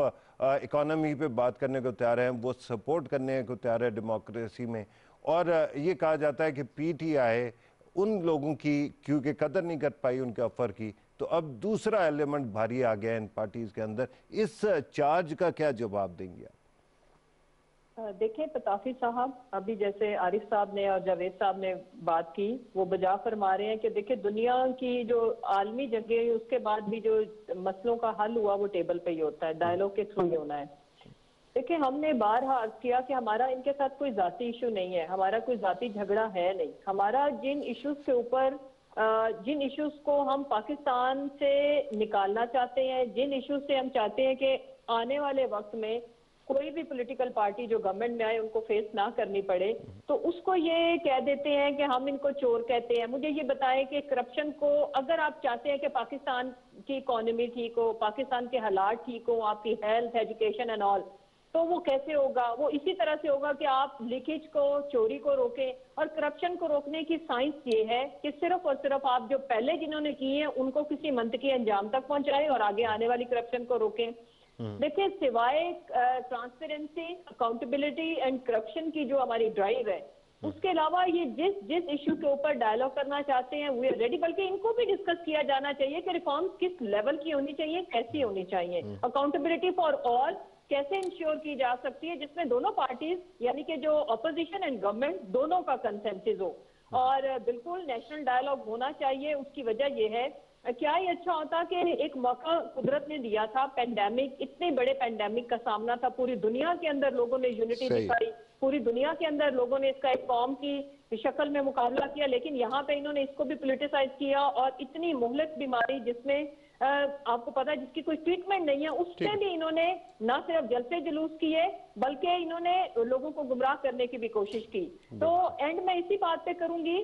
A: इकोनॉमी पे बात करने को तैयार है, वो सपोर्ट करने को तैयार है डेमोक्रेसी में। और ये कहा जाता है कि पीटीआई उन लोगों की क्योंकि कदर नहीं कर पाई उनके ऑफर की, तो अब दूसरा एलिमेंट भारी आ गया इन पार्टीज के अंदर। इस चार्ज का क्या जवाब देंगे आप?
D: देखें पताफी साहब, अभी जैसे आरिफ साहब ने और जावेद साहब ने बात की, वो बजा फरमा रहे हैं कि देखिए दुनिया की जो आलमी जगह है उसके बाद भी जो मसलों का हल हुआ वो टेबल पे ही होता है, डायलॉग के थ्रू ही होना है। देखिए हमने बार अर्ज किया कि हमारा इनके साथ कोई जाती इशू नहीं है, हमारा कोई जाती झगड़ा है नहीं। हमारा जिन इश्यूज के ऊपर जिन इश्यूज को हम पाकिस्तान से निकालना चाहते हैं, जिन इश्यूज से हम चाहते हैं कि आने वाले वक्त में कोई भी पॉलिटिकल पार्टी जो गवर्नमेंट में आए उनको फेस ना करनी पड़े, तो उसको ये कह देते हैं कि हम इनको चोर कहते हैं। मुझे ये बताएं कि करप्शन को अगर आप चाहते हैं कि पाकिस्तान की इकोनॉमी ठीक हो, पाकिस्तान के हालात ठीक हो, आपकी हेल्थ, एजुकेशन एंड ऑल, तो वो कैसे होगा? वो इसी तरह से होगा कि आप लीकेज को, चोरी को रोकें। और करप्शन को रोकने की साइंस ये है कि सिर्फ और सिर्फ आप जो पहले जिन्होंने किए हैं उनको किसी मंतकी अंजाम तक पहुंचाएं और आगे आने वाली करप्शन को रोकें। देखिए सिवाय ट्रांसपेरेंसी, अकाउंटेबिलिटी एंड करप्शन की जो हमारी ड्राइव है, उसके अलावा ये जिस इश्यू के ऊपर डायलॉग करना चाहते हैं वी आर रेडी। बल्कि इनको भी डिस्कस किया जाना चाहिए कि रिफॉर्म किस लेवल की होनी चाहिए, कैसी होनी चाहिए, अकाउंटेबिलिटी फॉर ऑल कैसे इंश्योर की जा सकती है, जिसमें दोनों पार्टीज यानी कि जो ऑपोजिशन एंड गवर्नमेंट दोनों का कंसेंसस हो। और बिल्कुल नेशनल डायलॉग होना चाहिए। उसकी वजह यह है, क्या ही अच्छा होता कि एक मौका कुदरत ने दिया था, पेंडेमिक, इतने बड़े पेंडेमिक का सामना था, पूरी दुनिया के अंदर लोगों ने यूनिटी दिखाई, पूरी दुनिया के अंदर लोगों ने इसका एक कौम की शक्ल में मुकाबला किया, लेकिन यहाँ पे इन्होंने इसको भी पोलिटिसाइज किया। और इतनी मुहलक बीमारी जिसमें आपको पता है जिसकी कोई ट्रीटमेंट नहीं है, उसमें भी इन्होंने ना सिर्फ जलसे जुलूस किए बल्कि इन्होंने लोगों को गुमराह करने की भी कोशिश की। तो एंड में इसी बात पे करूंगी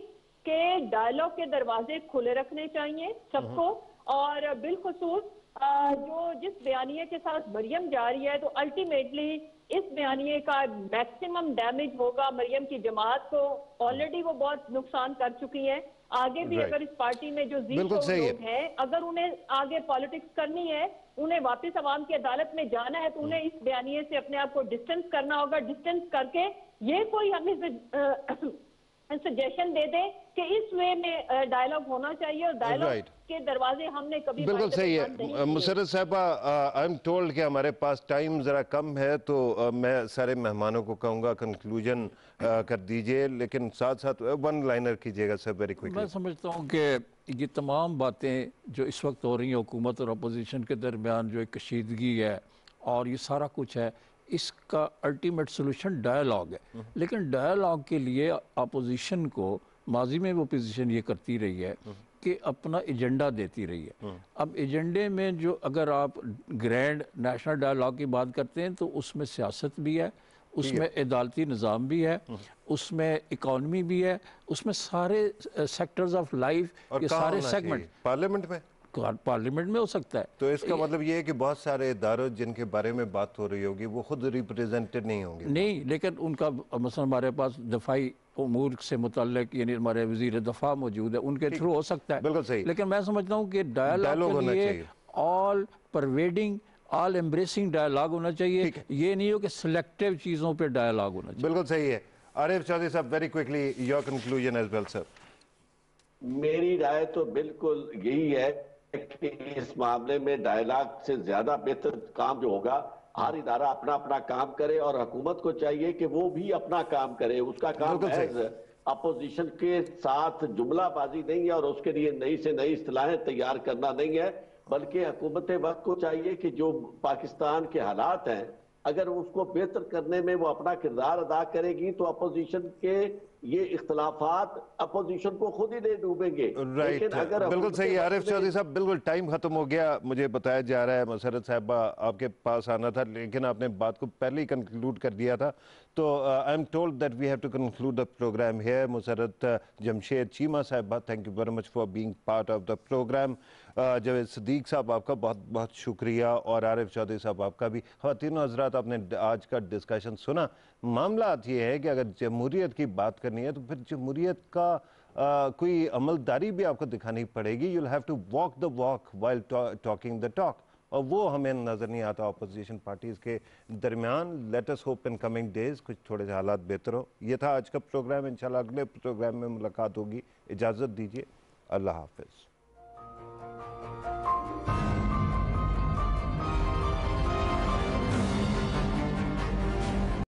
D: कि डायलॉग के दरवाजे खुले रखने चाहिए सबको, और बिलखुसूस जो जिस बयानिए के साथ मरियम जा रही है, तो अल्टीमेटली इस बयानिए का मैक्सिमम डैमेज होगा मरियम की जमात को। ऑलरेडी वो बहुत नुकसान कर चुकी है। आगे भी अगर इस पार्टी में जो जीरो लोग हैं, अगर उन्हें आगे पॉलिटिक्स करनी है, उन्हें वापस अवाम की अदालत में जाना है, तो उन्हें इस बयानिए से अपने आप को डिस्टेंस करना होगा। डिस्टेंस करके ये कोई हमें सजेशन दे दें कि इस वे में डायलॉग होना चाहिए, और डायलॉग के दरवाजे हमने कभी
A: बिल्कुल सही है। मुशर्रत साहबा, आई एम टोल्ड कि हमारे पास टाइम ज़रा कम है, तो मैं सारे मेहमानों को कहूँगा कंक्लूजन कर दीजिए, लेकिन साथ साथ वन लाइनर कीजिएगा सर, वेरी क्विकली।
B: मैं समझता हूँ कि ये तमाम बातें जो इस वक्त हो रही हैं हुकूमत और अपोजिशन के दरमियान, जो एक कशीदगी है और ये सारा कुछ है, इसका अल्टीमेट सोल्यूशन डायलॉग है। लेकिन डायलॉग के लिए अपोजिशन को माजी में वो पोजीशन ये करती रही है कि अपना एजेंडा देती रही है। अब एजेंडे में जो अगर आप ग्रैंड नेशनल डायलॉग की बात करते हैं, तो उसमें सियासत भी है, उसमें अदालती निज़ाम भी है, उसमें इकॉनमी भी है, उसमें सारे सेक्टर्स ऑफ लाइफ, ये सारे सेगमेंट पार्लियामेंट में हो सकता है।
A: तो इसका मतलब ये है कि बहुत सारे इदारों जिनके बारे में बात हो रही होगी वो खुद रिप्रेजेंटेड नहीं होंगे।
B: नहीं, लेकिन उनका मसलन हमारे पास दफाई उमूर से मुतल्लिक यानी हमारे वजीर दफा मौजूद है, उनके थ्रू हो सकता है।
A: बिल्कुल सही।
B: लेकिन मैं समझता हूँ कि डायलॉग के लिए all pervading, all embracing dialogue होना चाहिए। ये नहीं हो कि सिलेक्टिव चीज़ों पर डायलॉग होना चाहिए।
A: बिल्कुल सही है। आरिफ चौधरी साहब, very quickly your conclusion as well sir.
C: मेरी राय तो बिल्कुल यही है कि इस मामले में डायलॉग से ज्यादा बेहतर काम जो होगा, हर इदारा अपना अपना काम करे, और हुकूमत को चाहिए कि वो भी अपना काम करे। उसका काम एज अपोजिशन के साथ जुमलाबाजी नहीं है, और उसके लिए नई से नई इस्तिलाहें तैयार करना नहीं है, बल्कि हुकूमत वक्त को चाहिए कि जो पाकिस्तान के हालात हैं, अगर उसको बेहतर करने में वो अपना किरदार अदा करेगी, तो अपोजिशन के ये इख्तलाफात अपोजिशन को खुद ही ले डूबेंगे।
A: राइट, बिल्कुल सही है आरिफ चौधरी साहब। बिल्कुल टाइम खत्म हो गया, मुझे बताया जा रहा है। मुशर्रत साहबा आपके पास आना था, लेकिन आपने बात को पहले ही कंक्लूड कर दिया था, तो I am told that we have to conclude the programme here. Musarrat Jamshed Cheema साहबा, thank you very much for being part of the programme. Javed Siddique साहब, आपका बहुत बहुत शुक्रिया, और आरिफ चौधरी साहब आपका भी। ख़वातीन हज़रात, आपने आज का डिस्कशन सुना। मामला ये है कि अगर जमहूरियत की बात करनी है, तो फिर जमहूरियत का कोई अमलदारी भी आपको दिखानी पड़ेगी। You will have to walk the walk while talking the talk, और वो हमें नज़र नहीं आता अपोजिशन पार्टीज़ के दरमियान। Let us hope in coming days कुछ थोड़े से हालात बेहतर हो। ये था आज का प्रोग्राम। इंशाल्लाह अगले प्रोग्राम में मुलाकात होगी। इजाज़त दीजिए, अल्लाह हाफ़िज़।